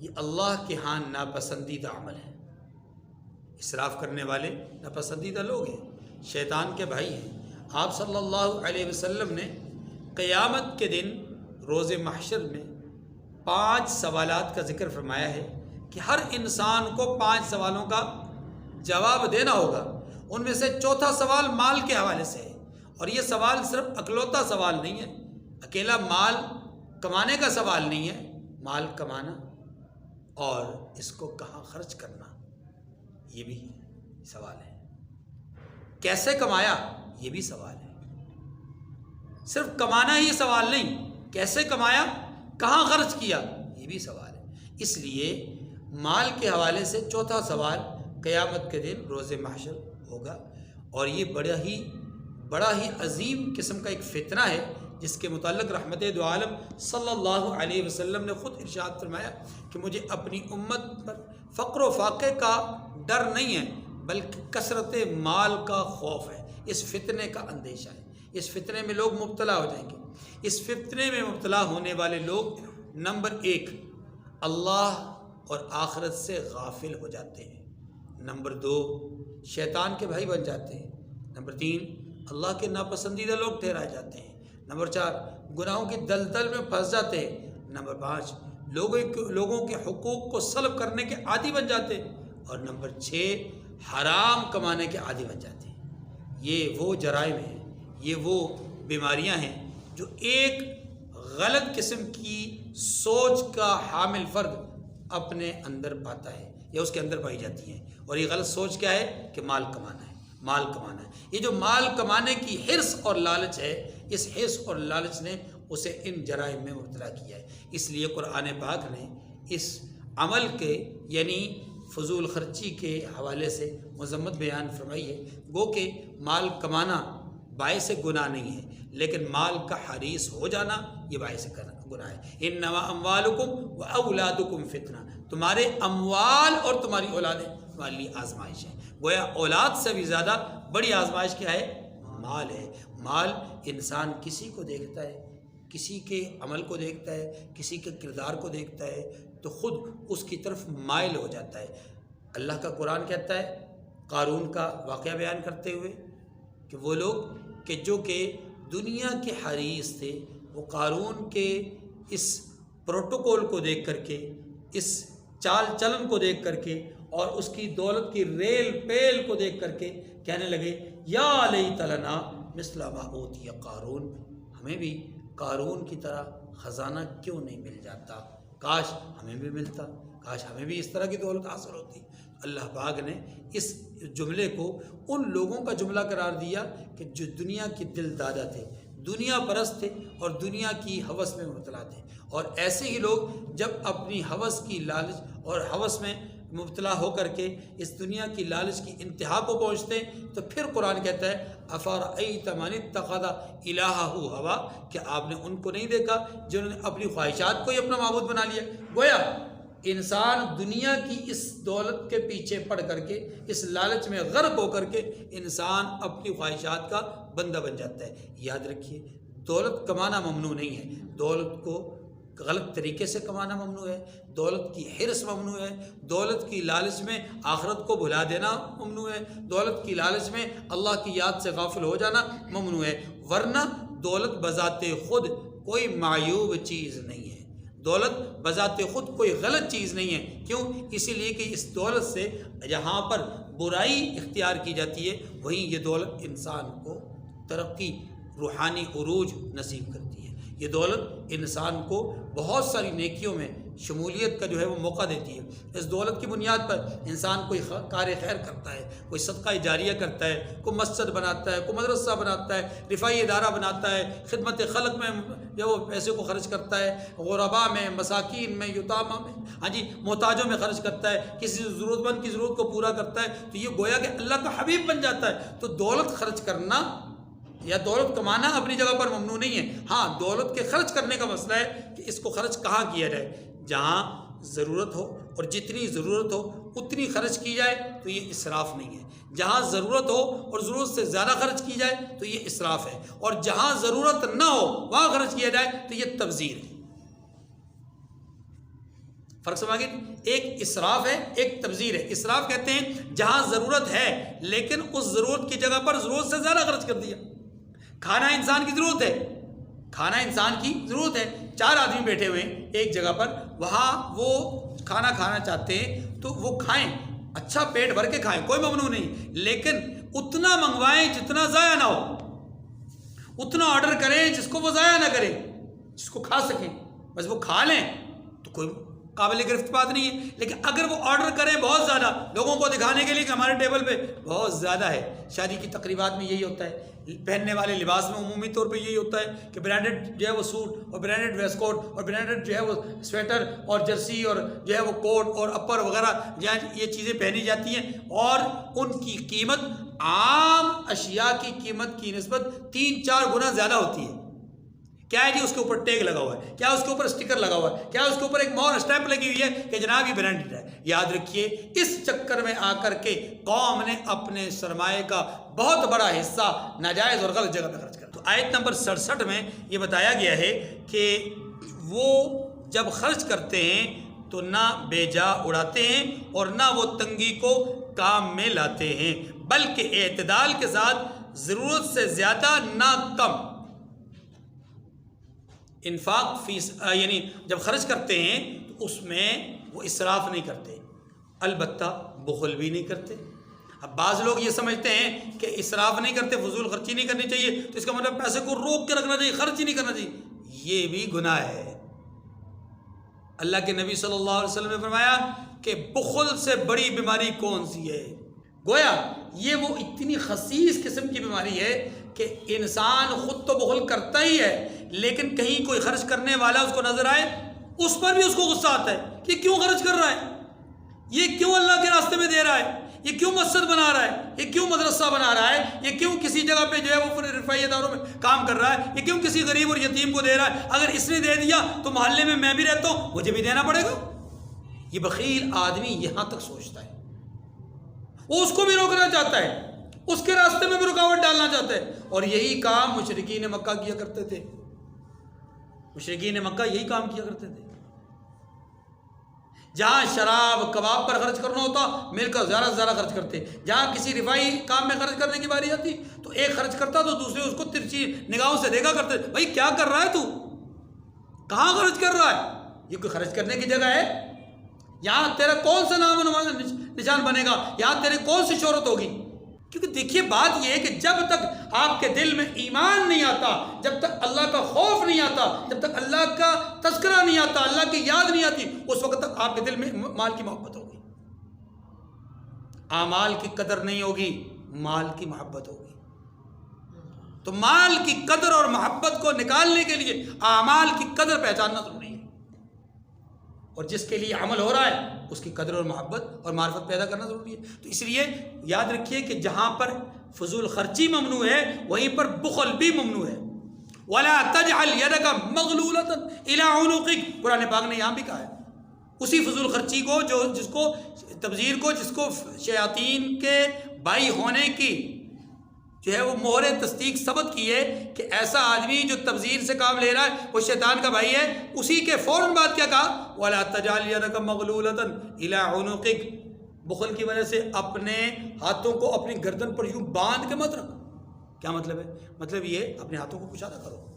یہ اللہ کے ہاں ناپسندیدہ عمل ہے۔ اسراف کرنے والے ناپسندیدہ لوگ ہیں، شیطان کے بھائی ہیں۔ آپ صلی اللہ علیہ وسلم نے قیامت کے دن روز محشر میں 5 سوالات کا ذکر فرمایا ہے کہ ہر انسان کو 5 سوالوں کا جواب دینا ہوگا۔ ان میں سے چوتھا سوال مال کے حوالے سے ہے، اور یہ سوال صرف اکلوتا سوال نہیں ہے، اکیلا مال کمانے کا سوال نہیں ہے، مال کمانا اور اس کو کہاں خرچ کرنا یہ بھی سوال ہے، کیسے کمایا یہ بھی سوال ہے۔ صرف کمانا ہی سوال نہیں، کیسے کمایا، کہاں خرچ کیا یہ بھی سوال ہے۔ اس لیے مال کے حوالے سے چوتھا سوال قیامت کے دن روز محشر ہوگا، اور یہ بڑا ہی عظیم قسم کا ایک فتنہ ہے جس کے متعلق رحمت دو عالم صلی اللہ علیہ وسلم نے خود ارشاد فرمایا کہ مجھے اپنی امت پر فقر و فاقے کا ڈر نہیں ہے بلکہ کثرت مال کا خوف ہے، اس فتنے کا اندیشہ ہے۔ اس فتنے میں لوگ مبتلا ہو جائیں گے۔ اس فتنے میں مبتلا ہونے والے لوگ نمبر 1 اللہ اور آخرت سے غافل ہو جاتے ہیں، نمبر 2 شیطان کے بھائی بن جاتے ہیں، نمبر 3 اللہ کے ناپسندیدہ لوگ ٹھہرائے جاتے ہیں، نمبر 4 گناہوں کی دلدل میں پھنس جاتے ہیں، نمبر 5 لوگوں کے حقوق کو سلب کرنے کے عادی بن جاتے ہیں، اور نمبر 6 حرام کمانے کے عادی بن جاتے ہیں۔ یہ وہ جرائم ہیں، یہ وہ بیماریاں ہیں جو ایک غلط قسم کی سوچ کا حامل فرد اپنے اندر پاتا ہے یا اس کے اندر پائی جاتی ہیں، اور یہ غلط سوچ کیا ہے کہ مال کمانا ہے، مال کمانا ہے۔ یہ جو مال کمانے کی حرص اور لالچ ہے، اس حرص اور لالچ نے اسے ان جرائم میں مبتلا کیا ہے۔ اس لیے قرآن پاک نے اس عمل کے یعنی فضول خرچی کے حوالے سے مذمت بیان فرمائی ہے۔ گو کہ مال کمانا باعث گناہ نہیں ہے، لیکن مال کا حریص ہو جانا یہ باعث گناہ ہے۔ انما اموالکم و اولادکم فتنہ، تمہارے اموال اور تمہاری اولادیں تمہارے لیے آزمائش ہے۔ گویا اولاد سے بھی زیادہ بڑی آزمائش کیا ہے؟ مال ہے۔ مال انسان کسی کو دیکھتا ہے، کسی کے عمل کو دیکھتا ہے، کسی کے کردار کو دیکھتا ہے تو خود اس کی طرف مائل ہو جاتا ہے۔ اللہ کا قرآن کہتا ہے قارون کا واقعہ بیان کرتے ہوئے کہ وہ لوگ جو کہ دنیا کے حریص تھے، وہ قارون کے اس پروٹوکول کو دیکھ کر کے، اس چال چلن کو دیکھ کر کے اور اس کی دولت کی ریل پیل کو دیکھ کر کے کہنے لگے یا لیت لنا مثل ما اوتی قارون، ہمیں بھی قارون کی طرح خزانہ کیوں نہیں مل جاتا، کاش ہمیں بھی ملتا، کاش ہمیں بھی اس طرح کی دولت حاصل ہوتی۔ اللہ پاک نے اس جملے کو ان لوگوں کا جملہ قرار دیا کہ جو دنیا کے دل دادا تھے، دنیا پرست تھے اور دنیا کی ہوس میں مبتلا تھے، اور ایسے ہی لوگ جب اپنی ہوس کی لالچ اور ہوس میں مبتلا ہو کر کے اس دنیا کی لالچ کی انتہا کو پہنچتے ہیں تو پھر قرآن کہتا ہے افرأیت من اتخذ الہہ ہوا، کہ آپ نے ان کو نہیں دیکھا جنہوں نے اپنی خواہشات کو ہی اپنا معبود بنا لیا۔ گویا انسان دنیا کی اس دولت کے پیچھے پڑ کر کے، اس لالچ میں غرق ہو کر کے انسان اپنی خواہشات کا بندہ بن جاتا ہے۔ یاد رکھیے دولت کمانا ممنوع نہیں ہے، دولت کو غلط طریقے سے کمانا ممنوع ہے، دولت کی حرص ممنوع ہے، دولت کی لالچ میں آخرت کو بھلا دینا ممنوع ہے، دولت کی لالچ میں اللہ کی یاد سے غافل ہو جانا ممنوع ہے، ورنہ دولت بذات خود کوئی معیوب چیز نہیں ہے، دولت بذات خود کوئی غلط چیز نہیں ہے۔ کیوں؟ اسی لیے کہ اس دولت سے جہاں پر برائی اختیار کی جاتی ہے وہیں یہ دولت انسان کو ترقی، روحانی عروج نصیب کرتی ہے۔ یہ دولت انسان کو بہت ساری نیکیوں میں شمولیت کا جو ہے وہ موقع دیتی ہے۔ اس دولت کی بنیاد پر انسان کوئی کار خیر کرتا ہے، کوئی صدقہ جاریہ کرتا ہے، کوئی مسجد بناتا ہے، کوئی مدرسہ بناتا ہے، رفاعی ادارہ بناتا ہے، خدمت خلق میں جو وہ پیسے کو خرچ کرتا ہے، غرباء میں، مساکین میں، یتامہ میں، محتاجوں میں خرچ کرتا ہے، کسی ضرورت مند کی ضرورت کو پورا کرتا ہے، تو یہ گویا کہ اللہ کا حبیب بن جاتا ہے۔ تو دولت خرچ کرنا یا دولت کمانا اپنی جگہ پر ممنوع نہیں ہے، ہاں دولت کے خرچ کرنے کا مسئلہ ہے کہ اس کو خرچ کہاں کیا جائے، جہاں ضرورت ہو اور جتنی ضرورت ہو اتنی خرچ کی جائے تو یہ اسراف نہیں ہے، جہاں ضرورت ہو اور ضرورت سے زیادہ خرچ کی جائے تو یہ اسراف ہے، اور جہاں ضرورت نہ ہو وہاں خرچ کیا جائے تو یہ تبذیر ہے۔ فرق سمجھ گئے؟ ایک اسراف ہے، ایک تبذیر ہے۔ اسراف کہتے ہیں جہاں ضرورت ہے لیکن اس ضرورت کی جگہ پر ضرورت سے زیادہ خرچ کر دیا۔ کھانا انسان کی ضرورت ہے، کھانا انسان کی ضرورت ہے، 4 آدمی بیٹھے ہوئے ہیں ایک جگہ پر، وہاں وہ کھانا کھانا چاہتے ہیں تو وہ کھائیں، اچھا پیٹ بھر کے کھائیں، کوئی ممنوع نہیں، لیکن اتنا منگوائیں جتنا ضائع نہ ہو، اتنا آرڈر کریں جس کو وہ ضائع نہ کریں، جس کو کھا سکیں، بس وہ کھا لیں تو کوئی قابل گرفت بات نہیں ہے۔ لیکن اگر وہ آرڈر کریں بہت زیادہ لوگوں کو دکھانے کے لیے کہ ہمارے ٹیبل پہ بہت زیادہ ہے، شادی کی تقریبات میں یہی ہوتا ہے، پہننے والے لباس میں عمومی طور پہ یہی ہوتا ہے کہ برانڈڈ جو ہے وہ سوٹ اور برانڈڈ ویسٹ کوٹ اور برانڈڈ جو ہے وہ سویٹر اور جرسی اور جو ہے وہ کوٹ اور اپر وغیرہ یہ چیزیں پہنی جاتی ہیں، اور ان کی قیمت عام اشیاء کی قیمت کی نسبت 3-4 گنا زیادہ ہوتی ہے۔ کیا ہے جی؟ اس کے اوپر ٹیگ لگا ہوا ہے، کیا اس کے اوپر اسٹیکر لگا ہوا ہے، کیا اس کے اوپر ایک مہر اسٹیمپ لگی ہوئی ہے کہ جناب یہ برانڈڈ ہے۔ یاد رکھیے اس چکر میں آ کر کے قوم نے اپنے سرمایہ کا بہت بڑا حصہ ناجائز اور غلط جگہ پہ خرچ کر۔ تو آیت نمبر 67 میں یہ بتایا گیا ہے کہ وہ جب خرچ کرتے ہیں تو نہ بے جا اڑاتے ہیں اور نہ وہ تنگی کو کام میں لاتے ہیں، بلکہ اعتدال کے ساتھ ضرورت سے زیادہ نہ کم انفاق یعنی جب خرچ کرتے ہیں تو اس میں وہ اسراف نہیں کرتے، البتہ بخل بھی نہیں کرتے۔ اب بعض لوگ یہ سمجھتے ہیں کہ اسراف نہیں کرتے، فضول خرچی نہیں کرنی چاہیے، تو اس کا مطلب پیسے کو روک کے رکھنا چاہیے، خرچ ہی نہیں کرنا چاہیے، یہ بھی گناہ ہے۔ اللہ کے نبی صلی اللہ علیہ وسلم نے فرمایا کہ بخل سے بڑی بیماری کون سی ہے؟ گویا یہ وہ اتنی خسیس قسم کی بیماری ہے کہ انسان خود تو بخل کرتا ہی ہے، لیکن کہیں کوئی خرچ کرنے والا اس کو نظر آئے اس پر بھی اس کو غصہ آتا ہے کہ کیوں خرچ کر رہا ہے، یہ کیوں اللہ کے راستے میں دے رہا ہے، یہ کیوں مسجد بنا رہا ہے، یہ کیوں مدرسہ بنا رہا ہے، یہ کیوں کسی جگہ پہ جو ہے وہ رفاعی اداروں میں کام کر رہا ہے، یہ کیوں کسی غریب اور یتیم کو دے رہا ہے، اگر اس نے دے دیا تو محلے میں میں بھی رہتا ہوں مجھے بھی دینا پڑے گا۔ یہ بخیل آدمی یہاں تک سوچتا ہے، وہ اس کو بھی روکنا چاہتا ہے، اس کے راستے میں بھی رکاوٹ ڈالنا چاہتا ہے، اور یہی کام مشرکین مکہ کیا کرتے تھے، مشرکین مکہ یہی کام کیا کرتے تھے۔ جہاں شراب کباب پر خرچ کرنا ہوتا مل کر زیادہ سے زیادہ خرچ کرتے، جہاں کسی رفائی کام میں خرچ کرنے کی باری آتی تو ایک خرچ کرتا تو دوسرے اس کو ترچھی نگاہوں سے دیکھا کرتے، بھائی کیا کر رہا ہے تو، کہاں خرچ کر رہا ہے، یہ کوئی خرچ کرنے کی جگہ ہے؟ یہاں تیرا کون سا نام و نشان بنے گا، یہاں تیرے کون سی شہرت ہوگی؟ کیونکہ دیکھیے بات یہ ہے کہ جب تک آپ کے دل میں ایمان نہیں آتا، جب تک اللہ کا خوف نہیں آتا، جب تک اللہ کا تذکرہ نہیں آتا، اللہ کی یاد نہیں آتی، اس وقت تک آپ کے دل میں مال کی محبت ہوگی، اعمال کی قدر نہیں ہوگی، مال کی محبت ہوگی۔ تو مال کی قدر اور محبت کو نکالنے کے لیے اعمال کی قدر پہچاننا ضروری ہے، اور جس کے لیے عمل ہو رہا ہے اس کی قدر اور محبت اور معرفت پیدا کرنا ضروری ہے۔ تو اس لیے یاد رکھیے کہ جہاں پر فضول خرچی ممنوع ہے وہیں پر بخل بھی ممنوع ہے۔ وَلَا تَجْعَلْ يَدَكَ مَغْلُولَةً إِلَىٰ عُنُقِكَ، قرآن پاک نے یہاں بھی کہا ہے اسی فضول خرچی کو جس کو تبذیر کو، جس کو شیاطین کے بھائی ہونے کی جو ہے وہ مہر تصدیق ثبت کی ہے کہ ایسا آدمی جو تبذیر سے کام لے رہا ہے وہ شیطان کا بھائی ہے، اسی کے فوراً بعد کیا کہا، وَلَا تَجْعَلْ يَدَكَ مَغْلُولَةً إِلَىٰ عُنُقِكَ، بخل کی وجہ سے اپنے ہاتھوں کو اپنی گردن پر یوں باندھ کے مت رکھ۔ کیا مطلب ہے؟ مطلب یہ اپنے ہاتھوں کو کشادہ کرو۔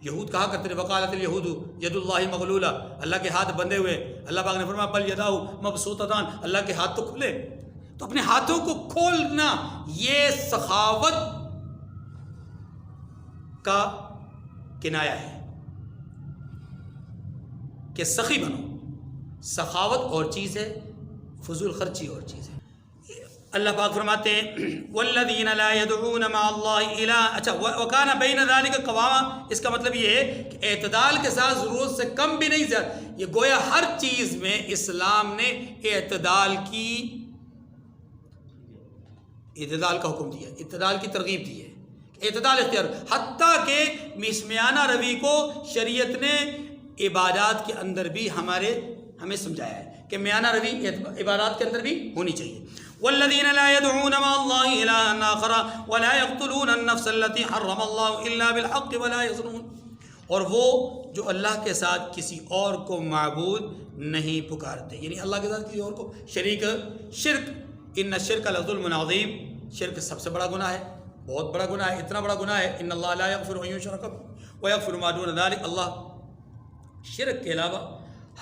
یہود کہا کرتے ہیں وقالت الیہود ید اللہ مغلولہ، اللہ کے ہاتھ بندھے ہوئے، اللہ پاک نے فرمایا بل یداہ مبسوطتان، اللہ کے ہاتھ تو کھلے۔ تو اپنے ہاتھوں کو کھولنا یہ سخاوت کا کنایا ہے کہ سخی بنو، سخاوت اور چیز ہے، فضول خرچی اور چیز ہے۔ اللہ پاک فرماتے ہیں والذین لا يدعون مع اللہ الہ، اچھا وکان بین ذلک قواما، اس کا مطلب یہ ہے کہ اعتدال کے ساتھ ضرورت سے کم بھی نہیں زیادہ، یہ گویا ہر چیز میں اسلام نے اعتدال کا حکم دیا، اعتدال کی ترغیب دی ہے، اعتدال اختیار، حتیٰ کہ مسمیانہ روی کو شریعت نے عبادات کے اندر بھی ہمیں سمجھایا ہے کہ میانہ روی عبادات کے اندر بھی ہونی چاہیے۔ والذین لا يدعون مع اللہ الہا آخر ولا يقتلون النفس التي حرم اللہ الا بالحق ولا يزنون، اور وہ جو اللہ کے ساتھ کسی اور کو معبود نہیں پکارتے، یعنی اللہ کے ساتھ کسی اور کو شریک، شرک، ان الشرک لظلم عظیم، شرک سب سے بڑا گناہ ہے، بہت بڑا گناہ ہے، اتنا بڑا گناہ ہے ان اللہ لا یغفر ان یشرک بہ ویغفر ما دون ذلک، اللہ شرک کے علاوہ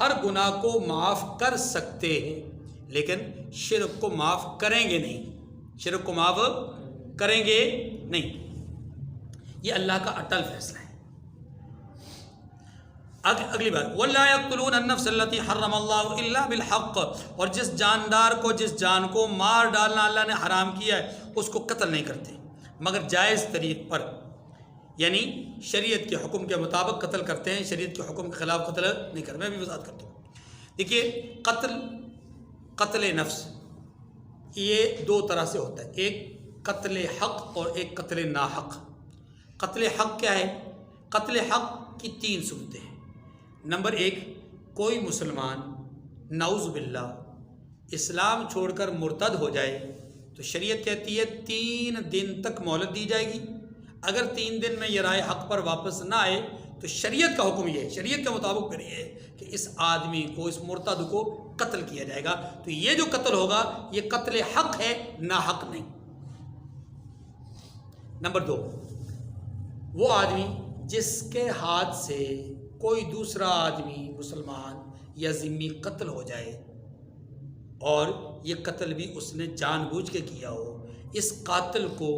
ہر گناہ کو معاف کر سکتے ہیں لیکن شرک کو معاف کریں گے نہیں، شرک کو معاف کریں گے نہیں، یہ اللہ کا اٹل فیصلہ ہے۔ اگلی بات وَلَا يَقْتُلُونَ النَّفْسَ الَّتِي حَرَّمَ اللَّهُ إِلَّا بِالْحَقِّ، اور جس جاندار کو، جس جان کو مار ڈالنا اللہ نے حرام کیا ہے اس کو قتل نہیں کرتے مگر جائز طریق پر، یعنی شریعت کے حکم کے مطابق قتل کرتے ہیں، شریعت کے حکم کے خلاف قتل نہیں کرتے۔ میں بھی وضاحت کرتا ہوں۔ دیکھیے قتل نفس یہ دو طرح سے ہوتا ہے، ایک قتل حق اور ایک قتل ناحق۔ قتل حق کیا ہے؟ قتل حق کی تین صورتیں ہیں۔ نمبر ایک، کوئی مسلمان نعوذ باللہ اسلام چھوڑ کر مرتد ہو جائے تو شریعت کہتی ہے 3 دن تک مہلت دی جائے گی، اگر 3 دن میں یہ رائے حق پر واپس نہ آئے تو شریعت کا حکم یہ ہے، شریعت کے مطابق پھر یہ ہے کہ اس آدمی کو، اس مرتد کو قتل کیا جائے گا۔ تو یہ جو قتل ہوگا یہ قتل حق ہے، ناحق نہیں۔ نمبر 2، وہ آدمی جس کے ہاتھ سے کوئی دوسرا آدمی مسلمان یا ذمہ قتل ہو جائے اور یہ قتل بھی اس نے جان بوجھ کے کیا ہو، اس قاتل کو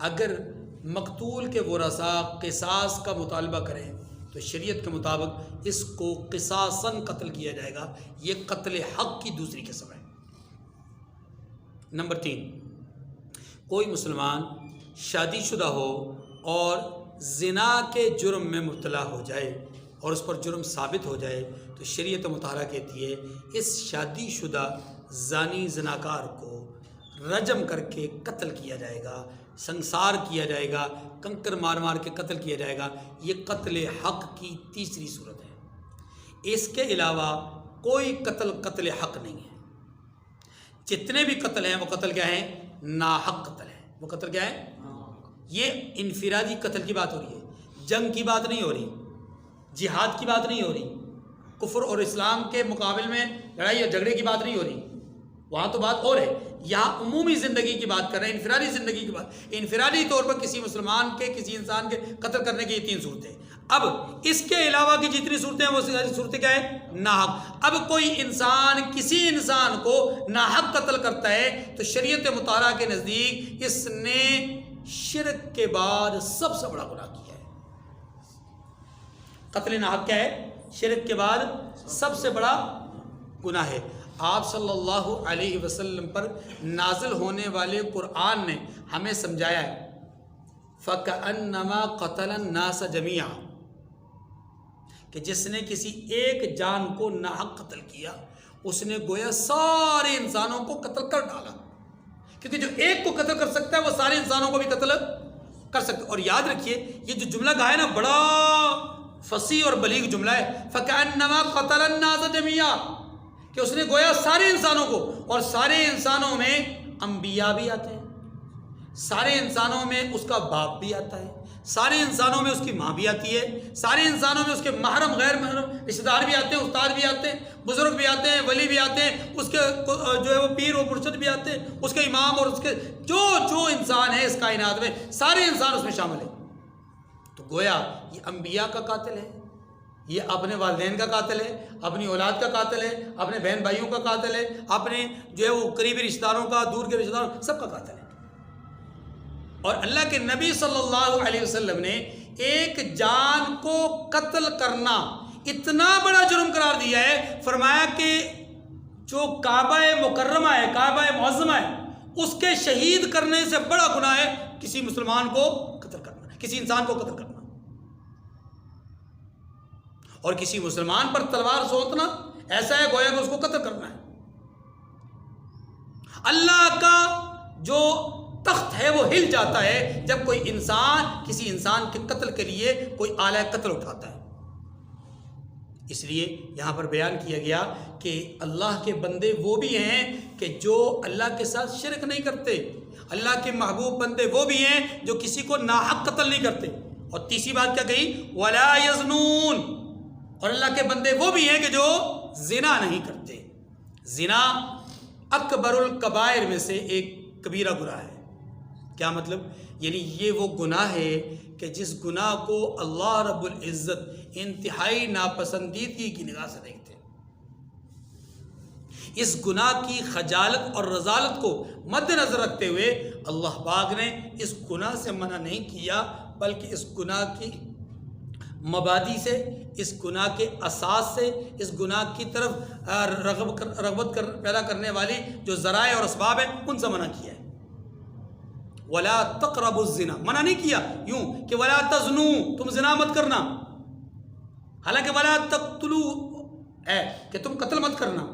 اگر مقتول کے ورثاء قصاص کا مطالبہ کریں تو شریعت کے مطابق اس کو قصاصاً قتل کیا جائے گا، یہ قتل حق کی دوسری قسم ہے۔ نمبر 3، کوئی مسلمان شادی شدہ ہو اور زنا کے جرم میں مبتلا ہو جائے اور اس پر جرم ثابت ہو جائے تو شریعت مطہرہ کہتی ہے اس شادی شدہ زانی زناکار کو رجم کر کے قتل کیا جائے گا، سنسار کیا جائے گا، کنکر مار مار کے قتل کیا جائے گا۔ یہ قتل حق کی تیسری صورت ہے۔ اس کے علاوہ کوئی قتل حق نہیں ہے۔ جتنے بھی قتل ہیں وہ قتل کیا ہیں؟ ناحق قتل ہے۔ وہ قتل کیا ہے؟ یہ انفرادی قتل کی بات ہو رہی ہے، جنگ کی بات نہیں ہو رہی۔ جہاد کی بات نہیں ہو رہی، کفر اور اسلام کے مقابل میں لڑائی اور جھگڑے کی بات نہیں ہو رہی، وہاں تو بات اور ہے. یہاں عمومی زندگی کی بات کر رہے ہیں، انفرادی زندگی کی بات. انفرادی طور پر کسی مسلمان کے کسی انسان کے قتل کرنے کی یہ 3 صورتیں. اب اس کے علاوہ کی جتنی صورتیں ہیں وہ صورتیں کیا ہے؟ ناحق. اب کوئی انسان کسی انسان کو ناحق قتل کرتا ہے تو شریعت مطالعہ کے نزدیک اس نے شرک کے بعد سب سے بڑا گناہ کیا ہے. قتل ناحق کیا ہے؟ شرک کے بعد سب سے بڑا گناہ ہے. آپ صلی اللہ علیہ وسلم پر نازل ہونے والے قرآن نے ہمیں سمجھایا ہے فَكَأَنَّمَا قَتَلَ النَّاسَ جَمِيعًا، کہ جس نے کسی ایک جان کو ناحق قتل کیا اس نے گویا سارے انسانوں کو قتل کر ڈالا، کیونکہ جو ایک کو قتل کر سکتا ہے وہ سارے انسانوں کو بھی قتل کر سکتا ہے. اور یاد رکھیے یہ جو جملہ کہا ہے نا بڑا فصیح اور بلیغ جملہ ہے، فَكَأَنَّمَا قَتَلَ النَّاسَ جَمِيعًا، کہ اس نے گویا سارے انسانوں کو، اور سارے انسانوں میں انبیاء بھی آتے ہیں، سارے انسانوں میں اس کا باپ بھی آتا ہے، سارے انسانوں میں اس کی ماں بھی آتی ہے، سارے انسانوں میں اس کے محرم غیر محرم رشتہ دار بھی آتے ہیں، استاد بھی آتے ہیں، بزرگ بھی آتے ہیں، ولی بھی آتے ہیں، اس کے جو ہے وہ پیر و مرشد بھی آتے ہیں، اس کے امام اور اس کے جو انسان ہے اس کائنات میں سارے انسان اس میں شامل ہیں. تو گویا یہ انبیاء کا قاتل ہے، یہ اپنے والدین کا قاتل ہے، اپنی اولاد کا قاتل ہے، اپنے بہن بھائیوں کا قاتل ہے، اپنے جو ہے وہ قریبی رشتہ داروں کا، دور کے رشتہ داروں، سب کا قاتل ہے. اور اللہ کے نبی صلی اللہ علیہ وسلم نے ایک جان کو قتل کرنا اتنا بڑا جرم قرار دیا ہے، فرمایا کہ جو کعبہ مکرمہ ہے، کعبہ معظمہ ہے، اس کے شہید کرنے سے بڑا گناہ ہے کسی مسلمان کو قتل کرنا، کسی انسان کو قتل کرنا. اور کسی مسلمان پر تلوار سونتنا ایسا ہے گویا کہ اس کو قتل کرنا ہے. اللہ کا جو تخت ہے وہ ہل جاتا ہے جب کوئی انسان کسی انسان کے قتل کے لیے کوئی آلہ قتل اٹھاتا ہے. اس لیے یہاں پر بیان کیا گیا کہ اللہ کے بندے وہ بھی ہیں کہ جو اللہ کے ساتھ شرک نہیں کرتے، اللہ کے محبوب بندے وہ بھی ہیں جو کسی کو ناحق قتل نہیں کرتے. اور تیسری بات کیا کہی؟ وَلَا يَزْنُونَ، اور اللہ کے بندے وہ بھی ہیں کہ جو زنا نہیں کرتے. زنا اکبر الکبائر میں سے ایک کبیرہ گناہ ہے. کیا مطلب؟ یعنی یہ وہ گناہ ہے کہ جس گناہ کو اللہ رب العزت انتہائی ناپسندیدگی کی نگاہ سے دیکھتے ہیں. اس گناہ کی خجالت اور رذالت کو مد نظر رکھتے ہوئے اللہ پاک نے اس گناہ سے منع نہیں کیا، بلکہ اس گناہ کی مبادی سے، اس گناہ کے اساس سے، اس گناہ کی طرف رغبت پیدا کرنے والی جو ذرائع اور اسباب ہیں ان سے منع کیا ہے. وَلَا تَقْرَبُوا الزِّنَا، منع نہیں کیا یوں کہ وَلَا تَزْنُوا، تم زنا مت کرنا، حالانکہ وَلَا تَقْتُلُوا ہے کہ تم قتل مت کرنا.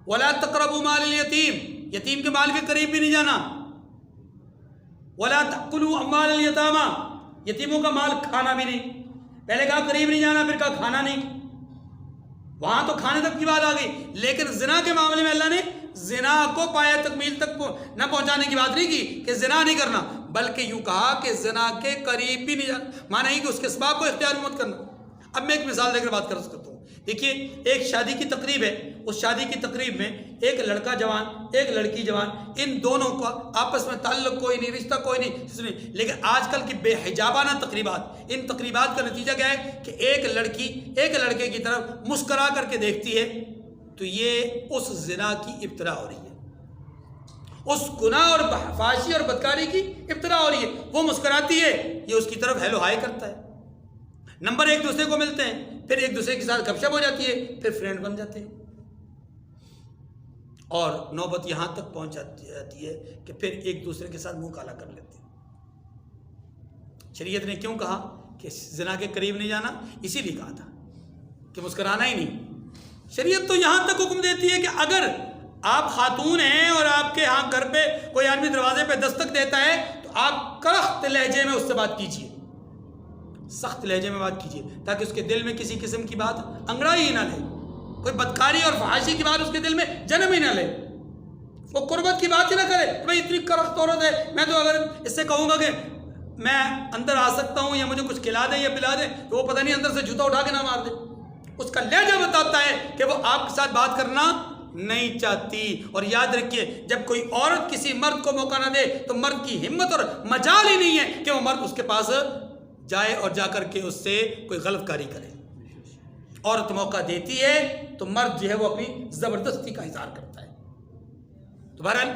وَلَا تَقْرَبُوا مَالَ الْيَتِيمِ، یتیم کے مال کے قریب بھی نہیں جانا. وَلَا تَأْكُلُوا أَمْوَالَ الْيَتَامَى، یتیموں کا مال کھانا بھی نہیں. پہلے کہا قریب نہیں جانا، پھر کہا کھانا نہیں. وہاں تو کھانے تک کی بات آ گئی، لیکن زنا کے معاملے میں اللہ نے زنا کو پایا تکمیل تک نہ پہنچانے کی بات نہیں کی کہ زنا نہیں کرنا، بلکہ یوں کہا کہ زنا کے قریب بھی نہیں جانا، مانا ہی کہ اس کے اسباب کو اختیار مت کرنا. اب میں ایک مثال دے کر بات کر سکتا ہوں. دیکھیے ایک شادی کی تقریب ہے، اس شادی کی تقریب میں ایک لڑکا جوان، ایک لڑکی جوان، ان دونوں کا آپس میں تعلق کوئی نہیں، رشتہ کوئی نہیں، لیکن آج کل کی بے حجابانہ تقریبات، ان تقریبات کا نتیجہ کیا ہے کہ ایک لڑکی ایک لڑکے کی طرف مسکرا کر کے دیکھتی ہے تو یہ اس زنا کی ابتدا ہو رہی ہے، اس گناہ اور فحاشی اور بدکاری کی ابتدا ہو رہی ہے. وہ مسکراتی ہے، یہ اس کی طرف ہیلو ہائی کرتا ہے. نمبر ایک دوسرے کو ملتے ہیں، پھر ایک دوسرے کے ساتھ گپ شپ ہو جاتی ہے، پھر فرینڈ بن جاتے ہیں، اور نوبت یہاں تک پہنچ جاتی ہے کہ پھر ایک دوسرے کے ساتھ منہ کالا کر لیتے ہیں. شریعت نے کیوں کہا کہ زنا کے قریب نہیں جانا؟ اسی لیے کہا تھا کہ مسکرانا ہی نہیں. شریعت تو یہاں تک حکم دیتی ہے کہ اگر آپ خاتون ہیں اور آپ کے ہاں گھر پہ کوئی آدمی دروازے پہ دستک دیتا ہے تو آپ کرخت لہجے میں اس سے بات کیجیے، سخت لہجے میں بات کیجیے، تاکہ اس کے دل میں کسی قسم کی بات انگڑائی ہی نہ لے، کوئی بدکاری اور فحاشی کی بات اس کے دل میں جنم ہی نہ لے، وہ قربت کی بات ہی نہ کرے. بھائی اتنی کرخت عورت ہے، میں تو اگر اس سے کہوں گا کہ میں اندر آ سکتا ہوں یا مجھے کچھ کھلا دیں یا پلا دیں تو وہ پتہ نہیں اندر سے جوتا اٹھا کے نہ مار دے. اس کا لہجہ بتاتا ہے کہ وہ آپ کے ساتھ بات کرنا نہیں چاہتی. اور یاد رکھیے جب کوئی عورت کسی مرد کو موقع نہ دے تو مرد کی ہمت اور مجال ہی نہیں ہے کہ وہ مرد اس کے پاس جائے اور جا کر کے اس سے کوئی غلط کاری کرے. عورت موقع دیتی ہے تو مرد جو ہے وہ اپنی زبردستی کا اظہار کرتا ہے. تو بہرحال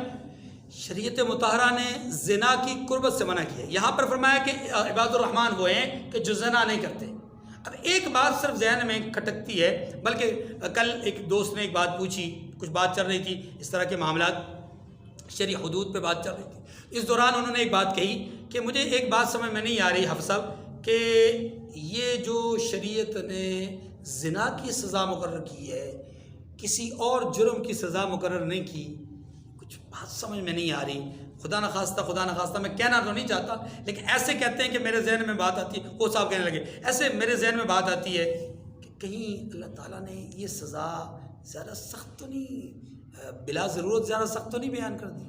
شریعت مطہرہ نے زنا کی قربت سے منع کیا. یہاں پر فرمایا کہ عباد الرحمن وہ ہیں کہ جو زنا نہیں کرتے. اب ایک بات صرف ذہن میں کھٹکتی ہے، بلکہ کل ایک دوست نے ایک بات پوچھی، کچھ بات چل رہی تھی اس طرح کے معاملات، شرعی حدود پہ بات چل رہی تھی. اس دوران انہوں نے ایک بات کہی کہ مجھے ایک بات سمجھ میں نہیں آ رہی حافظ صاحب کہ یہ جو شریعت نے زنا کی سزا مقرر کی ہے، کسی اور جرم کی سزا مقرر نہیں کی، کچھ بات سمجھ میں نہیں آ رہی. خدا نخواستہ میں کہنا تو نہیں چاہتا، لیکن ایسے کہتے ہیں کہ میرے ذہن میں بات آتی ہے. وہ صاحب کہنے لگے ایسے میرے ذہن میں بات آتی ہے کہ کہیں اللہ تعالیٰ نے یہ سزا زیادہ سخت تو نہیں، بلا ضرورت زیادہ سخت تو نہیں بیان کر دی.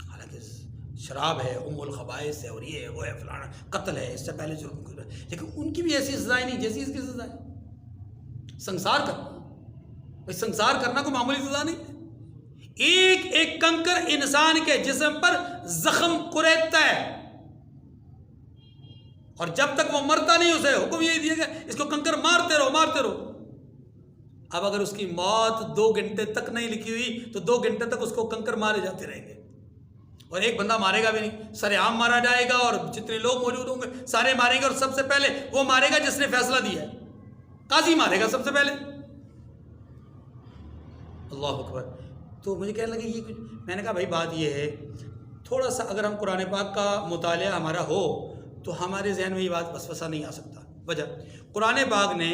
حالانکہ شراب ہے، ام الخبائث ہے، اور یہ ہے وہ ہے فلانا، قتل ہے، اس سے پہلے جرم کر رہا ہے، لیکن ان کی بھی ایسی سزائیں نہیں جیسی اس کی سزا ہے. سنسار کرنا، سنسار کرنا کوئی معمولی سزا نہیں ہے. ایک ایک کنکر انسان کے جسم پر زخم کریدتا ہے، اور جب تک وہ مرتا نہیں اسے حکم یہی دیا گیا اس کو کنکر مارتے رہو. اب اگر اس کی موت 2 گھنٹے تک نہیں لکھی ہوئی تو 2 گھنٹے تک اس کو کنکر مارے جاتے رہیں گے. اور ایک بندہ مارے گا بھی نہیں، سر عام مارا جائے گا، اور جتنے لوگ موجود ہوں گے سارے ماریں گے. اور سب سے پہلے وہ مارے گا جس نے فیصلہ دیا ہے، قاضی مارے گا سب سے پہلے. اللہ اکبر. تو مجھے کہنے لگے یہ کچھ، میں نے کہا بھائی بات یہ ہے تھوڑا سا اگر ہم قرآن پاک کا مطالعہ ہمارا ہو تو ہمارے ذہن میں یہ بات وسوسہ نہیں آ سکتا. وجہ قرآن پاک نے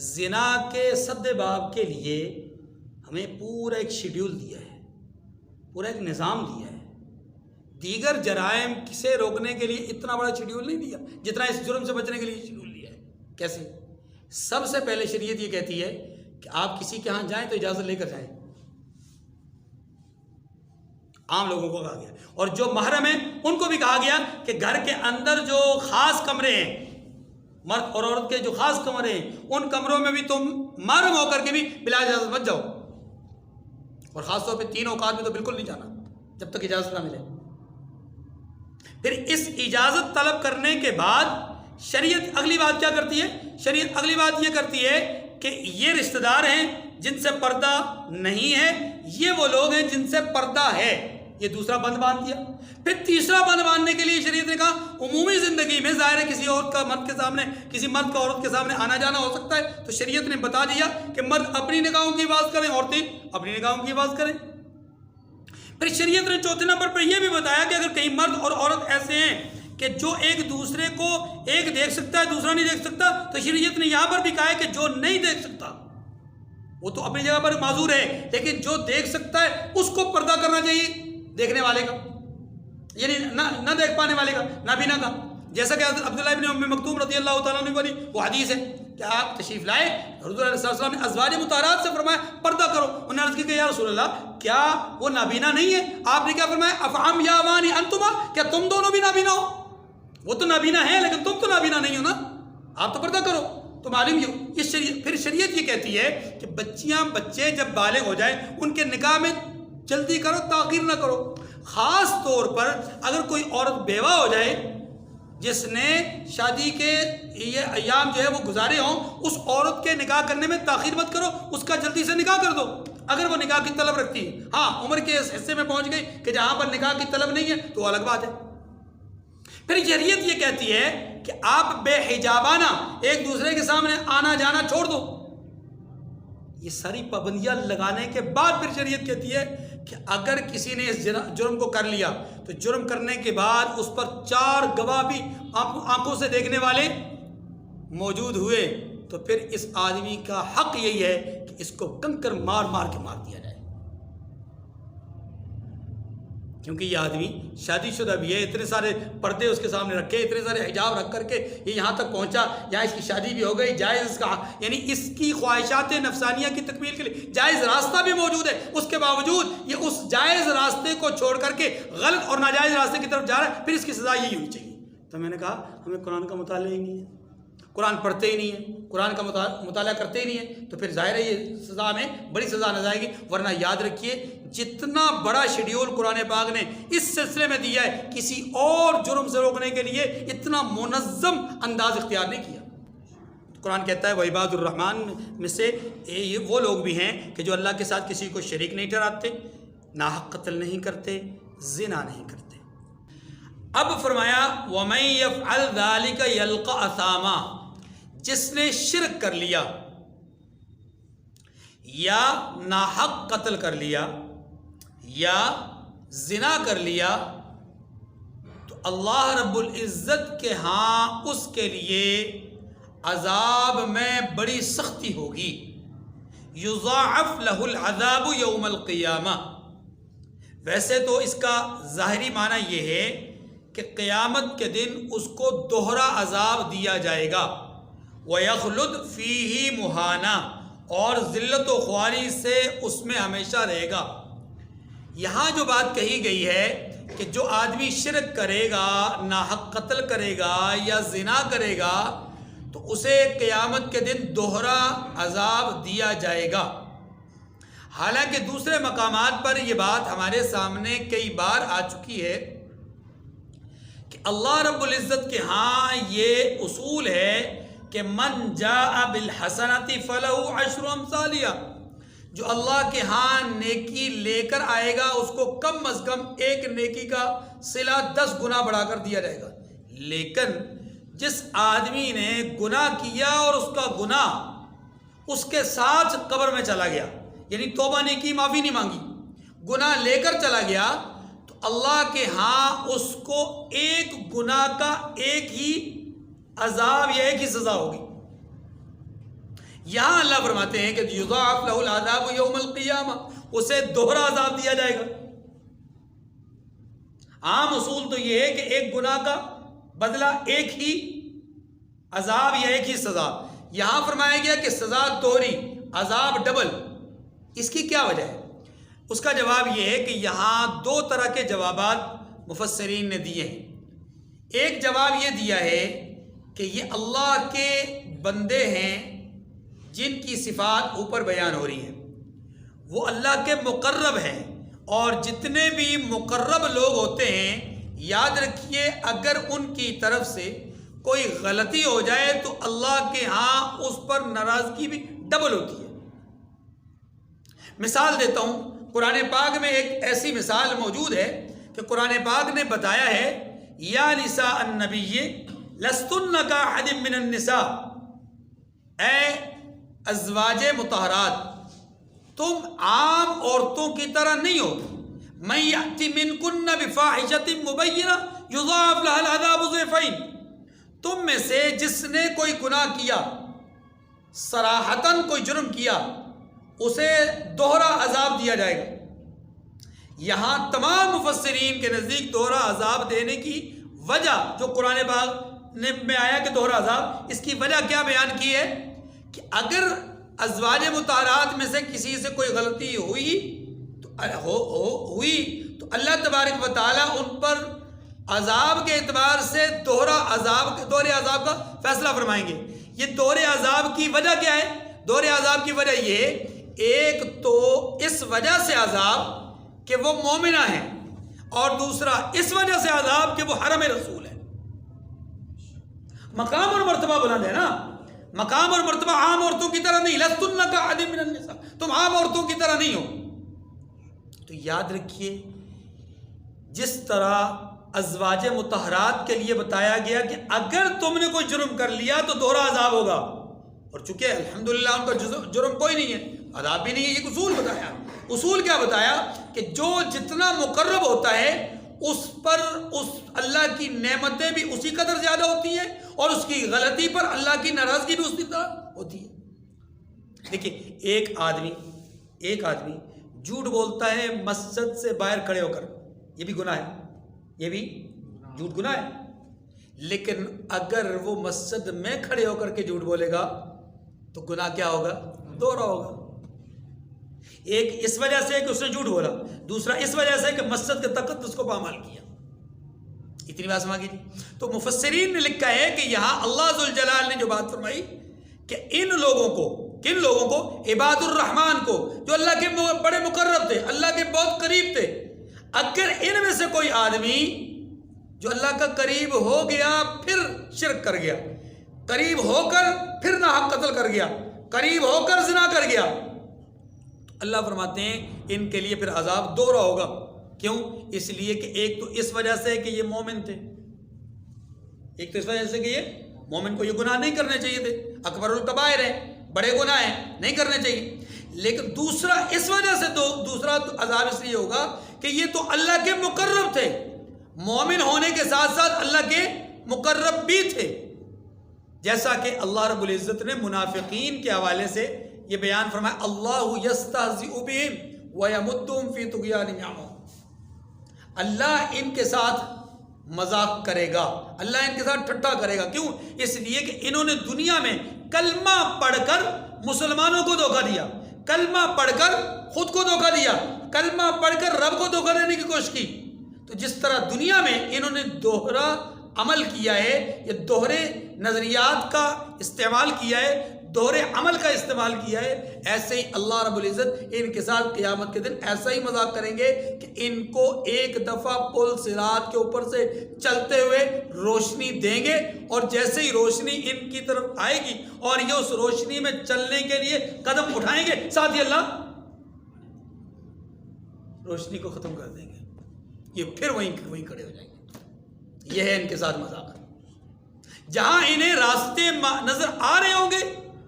زنا کے سد باب کے لیے ہمیں پورا ایک شیڈیول دیا ہے، پورا ایک نظام دیا ہے. دیگر جرائم سے روکنے کے لیے اتنا بڑا شیڈیول نہیں دیا جتنا اس جرم سے بچنے کے لیے شیڈیول دیا ہے. کیسے؟ سب سے پہلے شریعت یہ کہتی ہے کہ آپ کسی کے ہاں جائیں تو اجازت لے کر جائیں. عام لوگوں کو کہا گیا، اور جو محرم ہیں ان کو بھی کہا گیا کہ گھر کے اندر جو خاص کمرے ہیں، مرد اور عورت کے جو خاص کمرے ہیں، ان کمروں میں بھی تم محرم ہو کر کے بھی بلا اجازت مت جاؤ. اور خاص طور پہ 3 اوقات میں تو بالکل نہیں جانا جب تک اجازت نہ ملے. پھر اس اجازت طلب کرنے کے بعد شریعت اگلی بات کیا کرتی ہے؟ شریعت اگلی بات یہ کرتی ہے کہ یہ رشتہ دار ہیں جن سے پردہ نہیں ہے، یہ وہ لوگ ہیں جن سے پردہ ہے. یہ دوسرا بند باندھ دیا. پھر تیسرا بند باندھنے کے لیے شریعت نے کہا عمومی زندگی میں ظاہر ہے کسی عورت کا مرد کے سامنے، کسی مرد کا عورت کے سامنے آنا جانا ہو سکتا ہے، تو شریعت نے بتا دیا کہ مرد اپنی نگاہوں کی حفاظت کریں، عورتیں اپنی نگاہوں کی حفاظت کریں. پھر شریعت نے چوتھے نمبر پر یہ بھی بتایا کہ اگر کئی مرد اور عورت ایسے ہیں کہ جو ایک دوسرے کو ایک دیکھ سکتا ہے دوسرا نہیں دیکھ سکتا، تو شریعت نے یہاں پر بھی کہا ہے کہ جو نہیں دیکھ سکتا وہ تو اپنی جگہ پر معذور ہے، لیکن جو دیکھ سکتا ہے اس کو پردہ کرنا چاہیے دیکھنے والے کا، یعنی نہ دیکھ پانے والے کا، نابینا کا. جیسا کہ عبداللہ ابن ام مکتوم رضی اللہ تعالیٰ عنہ والی وہ حدیث ہے کہ آپ تشریف لائے، حضور علیہ السلام نے ازواج مطہرات سے فرمایا پردہ کرو. انہوں نے عرض کی کہ یا رسول اللہ کیا وہ نابینا نہیں ہے؟ آپ نے کیا فرمایا؟ افعم یاوانی انتما، کیا تم دونوں بھی نابینا ہو؟ وہ تو نابینا ہے لیکن تم تو نابینا نہیں ہو نا، آپ تو پردہ کرو. تو معلوم یہ پھر شریعت یہ کہتی ہے کہ بچے جب بالغ ہو جائیں ان کے نکاح میں جلدی کرو، تاخیر نہ کرو. خاص طور پر اگر کوئی عورت بیوہ ہو جائے جس نے شادی کے یہ ایام جو ہے وہ گزارے ہوں، اس عورت کے نکاح کرنے میں تاخیر مت کرو، اس کا جلدی سے نکاح کر دو اگر وہ نکاح کی طلب رکھتی ہے. ہاں عمر کے اس حصے میں پہنچ گئی کہ جہاں پر نکاح کی طلب نہیں ہے تو وہ الگ بات ہے. پھر شریعت یہ کہتی ہے کہ آپ بے حجابانہ ایک دوسرے کے سامنے آنا جانا چھوڑ دو. یہ ساری پابندیاں لگانے کے بعد پھر شریعت کہتی ہے کہ اگر کسی نے اس جرم کو کر لیا تو جرم کرنے کے بعد اس پر 4 گواہ بھی آنکھوں سے دیکھنے والے موجود ہوئے تو پھر اس آدمی کا حق یہی ہے کہ اس کو کنکر مار مار کے مار دیا جائے. کیونکہ یہ آدمی شادی شدہ بھی ہے، اتنے سارے پردے اس کے سامنے رکھے، اتنے سارے حجاب رکھ کر کے یہ یہاں تک پہنچا، یہاں اس کی شادی بھی ہو گئی، جائز اس کا یعنی اس کی خواہشات نفسانیہ کی تکمیل کے لیے جائز راستہ بھی موجود ہے، اس کے باوجود یہ اس جائز راستے کو چھوڑ کر کے غلط اور ناجائز راستے کی طرف جا رہا ہے، پھر اس کی سزا یہی ہونی چاہیے۔ تو میں نے کہا ہمیں قرآن کا مطالعہ ہی نہیں ہے، قرآن پڑھتے ہی نہیں ہیں، قرآن کا مطالعہ کرتے ہی نہیں ہیں، تو پھر ظاہر ہے یہ سزا میں بڑی سزا نہ جائے گی۔ ورنہ یاد رکھیے جتنا بڑا شیڈیول قرآن پاک نے اس سلسلے میں دیا ہے، کسی اور جرم سے روکنے کے لیے اتنا منظم انداز اختیار نہیں کیا۔ قرآن کہتا ہے وعباد الرحمن میں سے وہ لوگ بھی ہیں کہ جو اللہ کے ساتھ کسی کو شریک نہیں ٹھہراتے، ناحق قتل نہیں کرتے، زنا نہیں کرتے۔ اب فرمایا وَمَن يَفْعَلْ ذَلِكَ يَلْقَ أَثَامًا، جس نے شرک کر لیا یا ناحق قتل کر لیا یا زنا کر لیا تو اللہ رب العزت کے ہاں اس کے لیے عذاب میں بڑی سختی ہوگی۔ یضاعف لہ العذاب یوم القیامہ، ویسے تو اس کا ظاہری معنی یہ ہے کہ قیامت کے دن اس کو دوہرا عذاب دیا جائے گا، وَيَخْلُدْ فِيهِ مُهَانًا، اور ذلت و خواری سے اس میں ہمیشہ رہے گا۔ یہاں جو بات کہی گئی ہے کہ جو آدمی شرک کرے گا، ناحق قتل کرے گا یا زنا کرے گا تو اسے قیامت کے دن دوہرا عذاب دیا جائے گا۔ حالانکہ دوسرے مقامات پر یہ بات ہمارے سامنے کئی بار آ چکی ہے کہ اللہ رب العزت کے ہاں یہ اصول ہے کہ من جاء بالحسنۃ فلہ عشر امثالہا، جو اللہ کے ہاں نیکی لے کر آئے گا اس کو کم از کم ایک نیکی کا صلہ 10 گنا بڑھا کر دیا جائے گا۔ لیکن جس آدمی نے گناہ کیا اور اس کا گناہ اس کے ساتھ قبر میں چلا گیا، یعنی توبہ نہیں کی، معافی نہیں مانگی، گناہ لے کر چلا گیا، تو اللہ کے ہاں اس کو ایک گناہ کا ایک ہی عذاب یا ایک ہی سزا ہوگی۔ یہاں اللہ فرماتے ہیں کہ یضاعف لہ العذاب یوم القیامہ، اسے دوہرا عذاب دیا جائے گا۔ عام اصول تو یہ ہے کہ ایک گناہ کا بدلہ ایک ہی عذاب یا ایک ہی سزا، یہاں فرمایا گیا کہ سزا دوہری، عذاب ڈبل۔ اس کی کیا وجہ ہے؟ اس کا جواب یہ ہے کہ یہاں 2 طرح کے جوابات مفسرین نے دیے ہیں۔ ایک جواب یہ دیا ہے کہ یہ اللہ کے بندے ہیں جن کی صفات اوپر بیان ہو رہی ہیں، وہ اللہ کے مقرب ہیں، اور جتنے بھی مقرب لوگ ہوتے ہیں یاد رکھیے اگر ان کی طرف سے کوئی غلطی ہو جائے تو اللہ کے ہاں اس پر ناراضگی بھی ڈبل ہوتی ہے۔ مثال دیتا ہوں، قرآن پاک میں ایک ایسی مثال موجود ہے کہ قرآن پاک نے بتایا ہے یا نساء النبی لستن کاحد من النساء، اے ازواج مطہرات تم عام عورتوں کی طرح نہیں ہو، من یأتی منکن بفاحشۃ مبینہ یضاعف لها العذاب ضعفین، تم میں سے جس نے کوئی گناہ کیا، صراحتاً کوئی جرم کیا، اسے دوہرا عذاب دیا جائے گا۔ یہاں تمام مفسرین کے نزدیک دوہرا عذاب دینے کی وجہ جو قرآن پاک میں آیا کہ دوہرا عذاب، اس کی وجہ کیا بیان کی ہے کہ اگر ازواج مطہرات میں سے کسی سے کوئی غلطی ہوئی تو اللہ تبارک و تعالیٰ ان پر عذاب کے اعتبار سے دوہرے عذاب کا فیصلہ فرمائیں گے۔ یہ دوہرے عذاب کی وجہ کیا ہے؟ دوہرے عذاب کی وجہ یہ ہے، ایک تو اس وجہ سے عذاب کہ وہ مومنہ ہیں، اور دوسرا اس وجہ سے عذاب کہ وہ حرم رسول ہے۔ مقام اور مرتبہ بلند ہے نا، مقام اور مرتبہ عام عورتوں کی طرح نہیں، لستن کاحد من النساء، تم عام عورتوں کی طرح نہیں ہو۔ تو یاد رکھیے جس طرح ازواج مطہرات کے لیے بتایا گیا کہ اگر تم نے کوئی جرم کر لیا تو دوہرا عذاب ہوگا، اور چونکہ الحمدللہ ان کا جرم کوئی نہیں ہے، عذاب بھی نہیں ہے، ایک اصول بتایا۔ اصول کیا بتایا کہ جو جتنا مقرب ہوتا ہے اس پر اس اللہ کی نعمتیں بھی اسی قدر زیادہ ہوتی ہیں، اور اس کی غلطی پر اللہ کی ناراضگی بھی اسی طرح ہوتی ہے۔ دیکھیے ایک آدمی جھوٹ بولتا ہے مسجد سے باہر کھڑے ہو کر، یہ بھی گناہ ہے، یہ بھی جھوٹ گناہ ہے. لیکن اگر وہ مسجد میں کھڑے ہو کر کے جھوٹ بولے گا تو گناہ کیا ہوگا؟ دوہرا ہوگا. ایک اس وجہ سے کہ اس نے جھوٹ بولا، دوسرا اس وجہ سے کہ مسجد کے تقدس کو پامال کیا. اتنی بات سمجھ گئی. تو مفسرین نے لکھا ہے کہ یہاں اللہ ذوالجلال نے جو بات فرمائی کہ ان لوگوں کو، کن لوگوں کو؟ عباد الرحمن کو، جو اللہ کے بڑے مقرب تھے، اللہ کے بہت قریب تھے. اگر ان میں سے کوئی آدمی جو اللہ کا قریب ہو گیا پھر شرک کر گیا، قریب ہو کر پھر ناحق قتل کر گیا، قریب ہو کر زنا کر گیا، اللہ فرماتے ہیں ان کے لیے پھر عذاب دوہرا ہوگا. کیوں؟ اس لیے کہ ایک تو اس وجہ سے کہ یہ مومن تھے، ایک تو اس وجہ سے کہ یہ مومن کو یہ گناہ نہیں کرنے چاہیے تھے، اکبر الکبائر ہیں، بڑے گناہ ہیں، نہیں کرنے چاہیے. لیکن دوسرا اس وجہ سے دوسرا عذاب اس لیے ہوگا کہ یہ تو اللہ کے مقرب تھے، مومن ہونے کے ساتھ ساتھ اللہ کے مقرب بھی تھے. جیسا کہ اللہ رب العزت نے منافقین کے حوالے سے یہ بیان فرمایا، اللہ یستہزئ بہم ویمدہم فی طغیانہم یعمہون. اللہ ان کے ساتھ مذاق کرے گا، اللہ ان کے ساتھ ٹھٹھا کرے گا. کیوں؟ اس لیے کہ انہوں نے دنیا میں کلمہ پڑھ کر مسلمانوں کو دھوکہ دیا، کلمہ پڑھ کر خود کو دھوکہ دیا، کلمہ پڑھ کر رب کو دھوکہ دینے کی کوشش کی. تو جس طرح دنیا میں انہوں نے دوہرا عمل کیا ہے، یا دوہرے نظریات کا استعمال کیا ہے، دوہرے عمل کا استعمال کیا ہے، ایسے ہی اللہ رب العزت ان کے ساتھ قیامت کے دن ایسا ہی مذاق کریں گے کہ ان کو ایک دفعہ پل صراط کے اوپر سے چلتے ہوئے روشنی دیں گے، اور جیسے ہی روشنی ان کی طرف آئے گی اور یہ اس روشنی میں چلنے کے لیے قدم اٹھائیں گے، ساتھ ہی اللہ روشنی کو ختم کر دیں گے، یہ پھر وہیں کھڑے ہو جائیں گے. یہ ہے ان کے ساتھ مذاق. جہاں انہیں راستے نظر آ رہے ہوں گے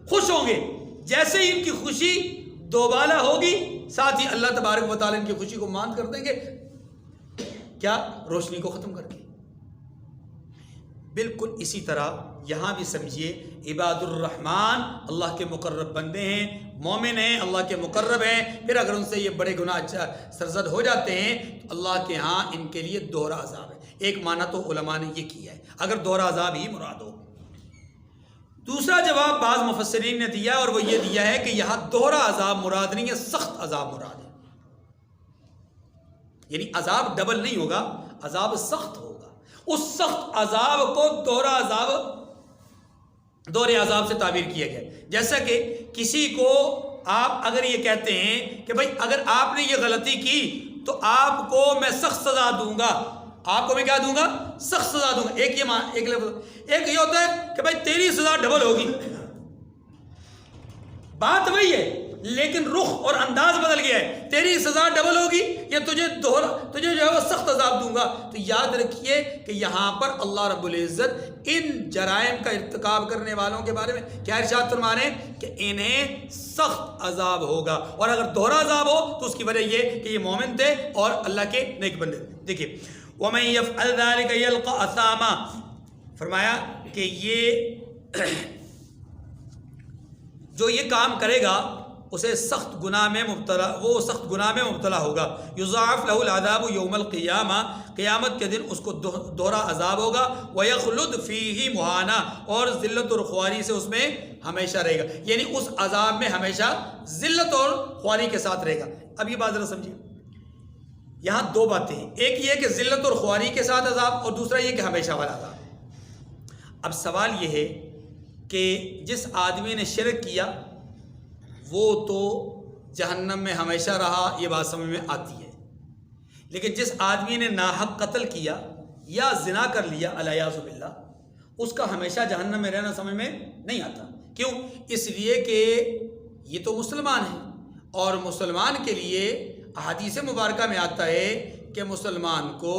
خوش ہوں گے، جیسے ہی ان کی خوشی دوبالا ہوگی ساتھ ہی اللہ تبارک و تعالیٰ ان کی خوشی کو ماند کر دیں گے، کیا؟ روشنی کو ختم کر کے. بالکل اسی طرح یہاں بھی سمجھیے عباد الرحمن اللہ کے مقرب بندے ہیں، مومن ہیں، اللہ کے مقرب ہیں. پھر اگر ان سے یہ بڑے گناہ سرزد ہو جاتے ہیں تو اللہ کے ہاں ان کے لیے دوہرا عذاب ہے. ایک معنی تو علماء نے یہ کیا ہے اگر دوہرا عذاب ہی مراد ہو. دوسرا جواب بعض مفسرین نے دیا اور وہ یہ دیا ہے کہ یہاں دوہرا عذاب مراد نہیں ہے، سخت عذاب مراد ہے. یعنی عذاب ڈبل نہیں ہوگا، عذاب سخت ہوگا. اس سخت عذاب کو دوہرے عذاب سے تعبیر کیا گیا. جیسا کہ کسی کو آپ اگر یہ کہتے ہیں کہ بھائی اگر آپ نے یہ غلطی کی تو آپ کو میں سخت سزا دوں گا، آپ کو میں کیا دوں گا؟ سخت سزا دوں گا. ایک لفظ ایک یہ ہوتا ہے کہ بھائی تیری سزا ڈبل ہوگی، بات وہی ہے لیکن رخ اور انداز بدل گیا ہے. تیری سزا ڈبل ہوگی یا تجھے جو ہے وہ سخت عذاب دوں گا. تو یاد رکھیے کہ یہاں پر اللہ رب العزت ان جرائم کا ارتکاب کرنے والوں کے بارے میں کیا ارشاد فرما رہے ہیں کہ انہیں سخت عذاب ہوگا. اور اگر دوہرا عذاب ہو تو اس کی وجہ یہ کہ یہ مومن تھے اور اللہ کے نیک بندے. دیکھیے وَمَن يَفْعَلْ ذَلِكَ يَلْقَ أَثَامًا، فرمایا کہ یہ جو یہ کام کرے گا اسے سخت گناہ میں مبتلا ہوگا. یضاعف له العذاب یوم القیامہ، قیامت کے دن اس کو دوہرا عذاب ہوگا. ویخلد فیہ مہانا، اور ذلت اور خواری سے اس میں ہمیشہ رہے گا. یعنی اس عذاب میں ہمیشہ ذلت اور خواری کے ساتھ رہے گا. اب یہ بات ذرا سمجھیے، یہاں دو باتیں ہیں، ایک یہ کہ ذلت اور خواری کے ساتھ عذاب، اور دوسرا یہ کہ ہمیشہ والا عذاب. اب سوال یہ ہے کہ جس آدمی نے شرک کیا وہ تو جہنم میں ہمیشہ رہا، یہ بات سمجھ میں آتی ہے. لیکن جس آدمی نے ناحق قتل کیا یا زنا کر لیا الیاذ باللہ، اس کا ہمیشہ جہنم میں رہنا سمجھ میں نہیں آتا. کیوں؟ اس لیے کہ یہ تو مسلمان ہے، اور مسلمان کے لیے احادیث مبارکہ میں آتا ہے کہ مسلمان کو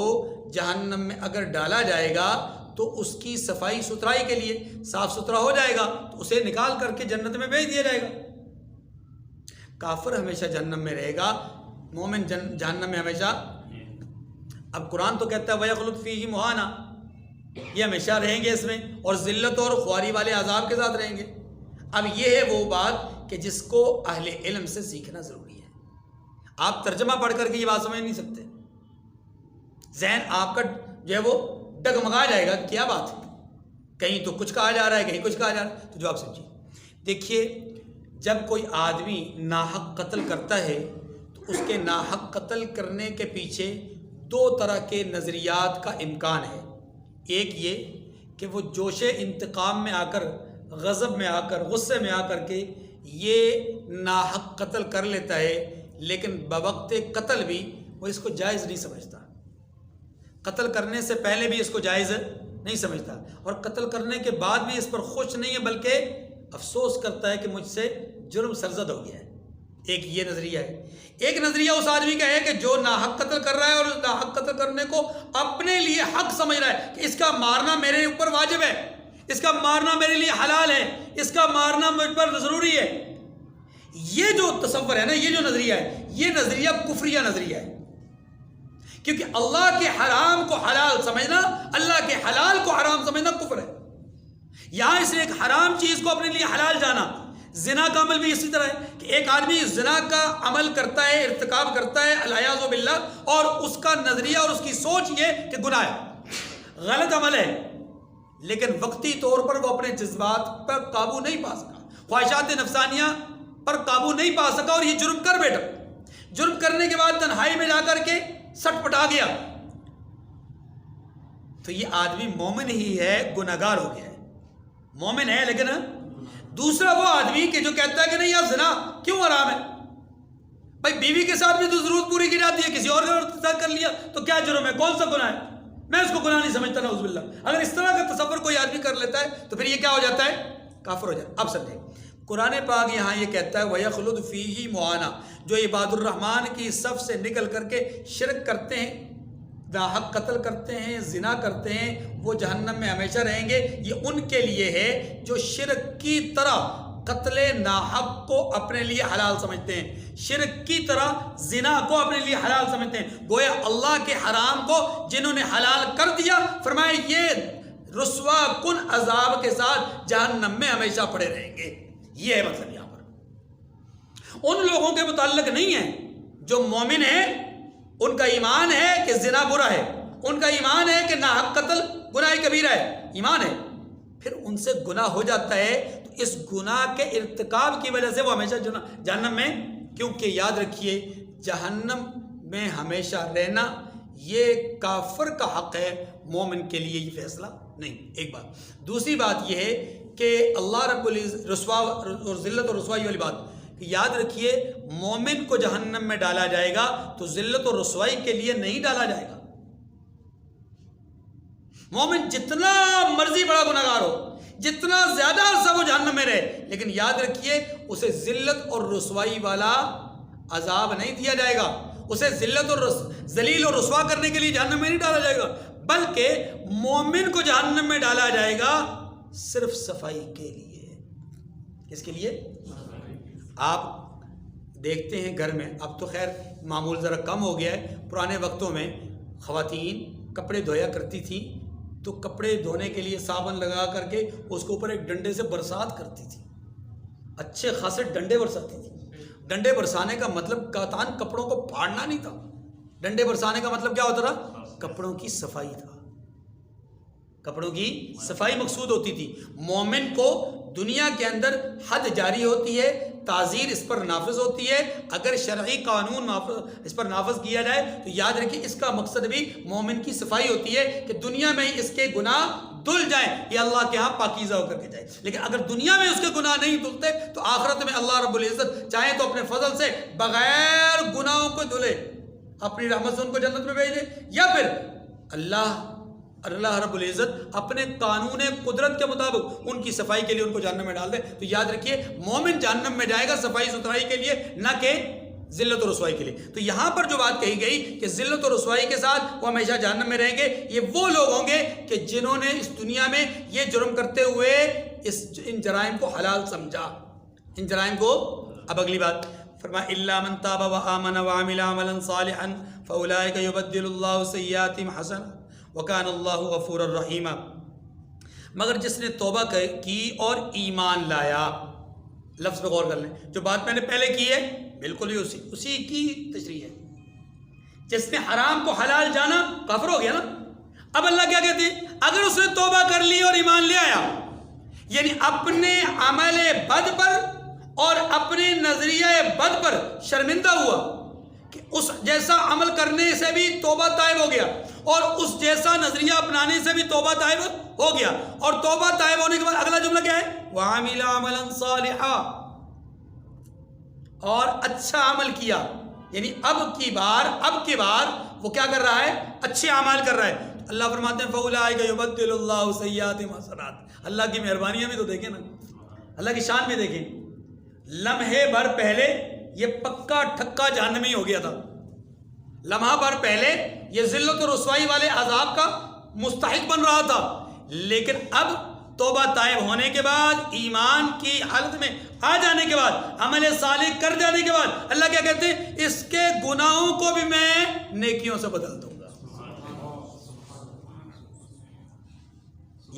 جہنم میں اگر ڈالا جائے گا تو اس کی صفائی ستھرائی کے لیے صاف ستھرا ہو جائے گا تو اسے نکال کر کے جنت میں بھیج دیا جائے گا. کافر ہمیشہ جہنم میں رہے گا، مومن جہنم میں ہمیشہ. اب قرآن تو کہتا ہے وَيَخْلُدْ فِيهِ مُهَانًا، یہ ہمیشہ رہیں گے اس میں، اور ذلت اور خواری والے عذاب کے ساتھ رہیں گے. اب یہ ہے وہ بات کہ جس کو اہل علم سے سیکھنا ضروری ہے. آپ ترجمہ پڑھ کر کے یہ بات سمجھ نہیں سکتے. ذہن آپ کا جو ہے وہ ڈگمگا جائے گا، کیا بات ہے، کہیں تو کچھ کہا جا رہا ہے، کہیں کچھ کہا جا رہا ہے. تو جواب سمجھیے. دیکھیے جب کوئی آدمی ناحق قتل کرتا ہے تو اس کے ناحق قتل کرنے کے پیچھے دو طرح کے نظریات کا امکان ہے. ایک یہ کہ وہ جوش انتقام میں آ کر، غضب میں آ کر، غصے میں آ کر کے یہ ناحق قتل کر لیتا ہے، لیکن بوقت قتل بھی وہ اس کو جائز نہیں سمجھتا، قتل کرنے سے پہلے بھی اس کو جائز نہیں سمجھتا، اور قتل کرنے کے بعد بھی اس پر خوش نہیں ہے، بلکہ افسوس کرتا ہے کہ مجھ سے جرم سرزد ہو گیا ہے. ایک یہ نظریہ ہے. ایک نظریہ اس آدمی کا ہے کہ جو ناحق قتل کر رہا ہے اور ناحق قتل کرنے کو اپنے لیے حق سمجھ رہا ہے کہ اس کا مارنا میرے اوپر واجب ہے، اس کا مارنا میرے لیے حلال ہے، اس کا مارنا مجھ پر ضروری ہے. یہ جو تصور ہے نا، یہ جو نظریہ ہے، یہ نظریہ کفریہ نظریہ ہے. کیونکہ اللہ کے حرام کو حلال سمجھنا، اللہ کے حلال کو حرام سمجھنا کفر ہے. یہاں اس نے ایک حرام چیز کو اپنے لیے حلال جانا. زنا کا عمل بھی اسی طرح ہے کہ ایک آدمی زنا کا عمل کرتا ہے، ارتکاب کرتا ہے العیاذ باللہ، اور اس کا نظریہ اور اس کی سوچ یہ کہ گناہ ہے، غلط عمل ہے، لیکن وقتی طور پر وہ اپنے جذبات پر قابو نہیں پا سکا، خواہشات نفسانیہ پر قابو نہیں پا سکا، اور یہ جرم کر بیٹھا. جرم کرنے کے بعد تنہائی میں جا کر کے سٹ پٹا گیا، تو یہ آدمی مومن ہی ہے، گناہگار ہو گیا ہے، مومن ہے لیکن. دوسرا وہ آدمی کہ جو کہتا ہے کہ نہیں یار زنا کیوں حرام ہے، بھائی بیوی کے ساتھ بھی تو ضرورت پوری کی جاتی ہے، کسی اور کے ساتھ کر لیا تو کیا جرم ہے، کون سا گناہ ہے، میں اس کو گناہ نہیں سمجھتا نعوذ باللہ. اگر اس طرح کا تصور کوئی آدمی کر لیتا ہے تو پھر یہ کیا ہو جاتا ہے، کافر ہو جاتا ہے. اب سمجھیں، قرآن پاک یہاں یہ کہتا ہے وَيَخْلُدْ فِيهِ مُعَانَةً، جو عباد الرحمن کی صف سے نکل کر کے شرک کرتے ہیں، ناحق قتل کرتے ہیں، زنا کرتے ہیں، وہ جہنم میں ہمیشہ رہیں گے. یہ ان کے لیے ہے جو شرک کی طرح قتل ناحق کو اپنے لیے حلال سمجھتے ہیں، شرک کی طرح زنا کو اپنے لیے حلال سمجھتے ہیں. گویا اللہ کے حرام کو جنہوں نے حلال کر دیا، فرمایا یہ رسوا کن عذاب کے ساتھ جہنم میں ہمیشہ پڑے رہیں گے. یہ ہے مطلب یہاں پر ان لوگوں کے متعلق نہیں ہے جو مومن ہیں، ان کا ایمان ہے کہ زنا برا ہے، ان کا ایمان ہے کہ ناحق قتل گناہ کبیرہ ہے، ایمان ہے، پھر ان سے گناہ ہو جاتا ہے تو اس گناہ کے ارتکاب کی وجہ سے وہ ہمیشہ جہنم میں. کیونکہ یاد رکھیے جہنم میں ہمیشہ رہنا یہ کافر کا حق ہے، مومن کے لیے یہ فیصلہ نہیں. ایک بات. دوسری بات یہ ہے کہ اللہ رب العزت رسوا اور ذلت اور رسوائی والی بات یاد رکھیے، مومن کو جہنم میں ڈالا جائے گا تو ذلت اور رسوائی کے لیے نہیں ڈالا جائے گا. مومن جتنا مرضی بڑا گناہگار ہو، جتنا زیادہ عرصہ وہ جہنم میں رہے، لیکن یاد رکھیے اسے ذلت اور رسوائی والا عذاب نہیں دیا جائے گا، اسے ذلت اور ذلیل اور رسوا کرنے کے لیے جہنم میں نہیں ڈالا جائے گا، بلکہ مومن کو جہنم میں ڈالا جائے گا صرف صفائی کے لیے. کس کے لیے؟ آپ دیکھتے ہیں گھر میں، اب تو خیر معمول ذرا کم ہو گیا ہے، پرانے وقتوں میں خواتین کپڑے دھویا کرتی تھیں تو کپڑے دھونے کے لیے صابن لگا کر کے اس کے اوپر ایک ڈنڈے سے برسات کرتی تھی، اچھے خاصے ڈنڈے برساتی تھی. ڈنڈے برسانے کا مطلب قطعاً کپڑوں کو پھاڑنا نہیں تھا، ڈنڈے برسانے کا مطلب کیا ہوتا تھا، کپڑوں کی صفائی تھا، کپڑوں کی صفائی مقصود ہوتی تھی. مومن کو دنیا کے اندر حد جاری ہوتی ہے، تعزیر اس پر نافذ ہوتی ہے، اگر شرعی قانون اس پر نافذ کیا جائے تو یاد رکھیے اس کا مقصد بھی مومن کی صفائی ہوتی ہے کہ دنیا میں ہی اس کے گناہ دھل جائیں، یہ اللہ کے ہاں پاکیزہ ہو کر کے جائے. لیکن اگر دنیا میں اس کے گناہ نہیں دھلتے تو آخرت میں اللہ رب العزت چاہے تو اپنے فضل سے بغیر گناہوں کو دھلے، اپنی رحمت سے ان کو جنت میں بھیج دے، یا پھر اللہ رب العزت اپنے قانون قدرت کے مطابق ان کی صفائی کے لیے ان کو جہنم میں ڈال دے. تو یاد رکھیے مومن جہنم میں جائے گا صفائی ستھرائی کے لیے، نہ کہ ذلت و رسوائی کے لیے. تو یہاں پر جو بات کہی گئی کہ ذلت و رسوائی کے ساتھ وہ ہمیشہ جہنم میں رہیں گے، یہ وہ لوگ ہوں گے کہ جنہوں نے اس دنیا میں یہ جرم کرتے ہوئے ان جرائم کو حلال سمجھا، ان جرائم کو. اب اگلی بات فرمایا الا من تاب وآمن وعمل عملا صالحا فاولئک یبدل اللہ سیئاتہم حسنات وکان اللہ غفورا رحیما. مگر جس نے توبہ کی اور ایمان لایا، لفظ پہ غور کر لیں، جو بات میں نے پہلے کی ہے بالکل ہی اسی کی تشریح ہے. جس نے حرام کو حلال جانا کافر ہو گیا نا. اب اللہ کیا کہتے ہیں؟ اگر اس نے توبہ کر لی اور ایمان لے آیا، یعنی اپنے عمل بد پر اور اپنے نظریہ بد پر شرمندہ ہوا کہ اس جیسا عمل کرنے سے بھی توبہ طائب ہو گیا اور اس جیسا نظریہ اپنانے سے بھی توبہ طائب ہو گیا، اور توبہ طائب ہونے کے بعد اگلا جملہ کیا ہے؟ وَعَمِلَ عَمَلًا صَالِحًا، اور اچھا عمل کیا. یعنی اب کی بار وہ کیا کر رہا ہے؟ اچھے اعمال کر رہا ہے. اللہ فرماتے ہیں فَأُولَٰئِكَ يُبَدِّلُ اللَّهُ سَيِّئَاتِهِمْ حَسَنَاتٍ. اللہ کی مہربانیاں بھی تو دیکھیں نا، اللہ کی شان بھی دیکھیں. لمحے بھر پہلے یہ پکا ٹھکا جہنمی ہو گیا تھا، لمحہ بھر پہلے یہ ذلت و رسوائی والے عذاب کا مستحق بن رہا تھا، لیکن اب توبہ طائب ہونے کے بعد، ایمان کی حالت میں آ جانے کے بعد، عمل صالح کر جانے کے بعد، اللہ کیا کہتے ہیں؟ اس کے گناہوں کو بھی میں نیکیوں سے بدل دوں گا.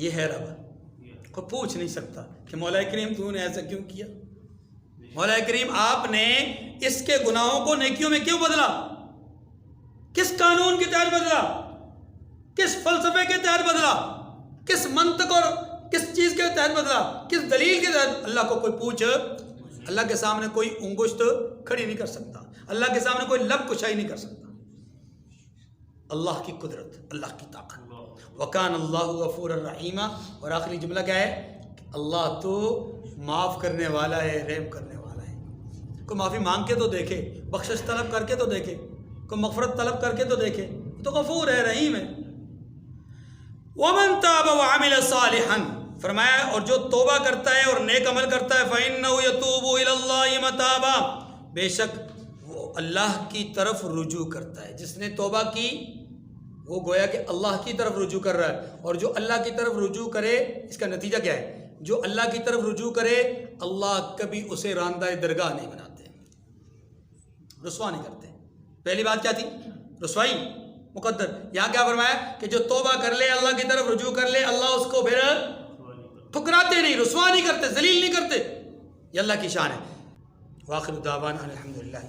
یہ ہے رب. کوئی پوچھ نہیں سکتا کہ مولا کریم تو نے ایسا کیوں کیا. مولا کریم آپ نے اس کے گناہوں کو نیکیوں میں کیوں بدلا؟ کس قانون کے تحت بدلا؟ کس فلسفے کے تحت بدلا؟ کس منطق اور کس چیز کے تحت بدلا؟ کس دلیل کے تحت؟ اللہ کو کوئی پوچھ، اللہ کے سامنے کوئی انگشت کھڑی نہیں کر سکتا، اللہ کے سامنے کوئی لب کشائی نہیں کر سکتا. اللہ کی قدرت، اللہ کی طاقت. وَكَانَ اللَّهُ غَفُورًا رَحِيمًا. اور آخری جملہ کیا ہے؟ اللہ تو معاف کرنے والا ہے، رحم کرنے والا ہے. کوئی معافی مانگ کے تو دیکھے، بخشش طلب کر کے تو دیکھے، کوئی مغفرت طلب کر کے تو دیکھے، تو غفور ہے، رحیم ہے. وَمَن تَابَ وَعَمِلَ صَالِحًا، فرمایا اور جو توبہ کرتا ہے اور نیک عمل کرتا ہے، فَإِنَّهُ يَتُوبُ إِلَى اللَّهِ مَتَابًا، بے شک وہ اللہ کی طرف رجوع کرتا ہے. جس نے توبہ کی وہ گویا کہ اللہ کی طرف رجوع کر رہا ہے، اور جو اللہ کی طرف رجوع کرے اس کا نتیجہ کیا ہے؟ جو اللہ کی طرف رجوع کرے اللہ کبھی اسے راندہ درگاہ نہیں بناتے، رسوا نہیں کرتے. پہلی بات کیا تھی؟ رسوائی مقدر. یہاں کیا فرمایا کہ جو توبہ کر لے، اللہ کی طرف رجوع کر لے، اللہ اس کو پھر ٹھکراتے نہیں، رسوا نہیں کرتے، ذلیل نہیں کرتے. یہ اللہ کی شان ہے. وآخر دعوانا الحمدللہ.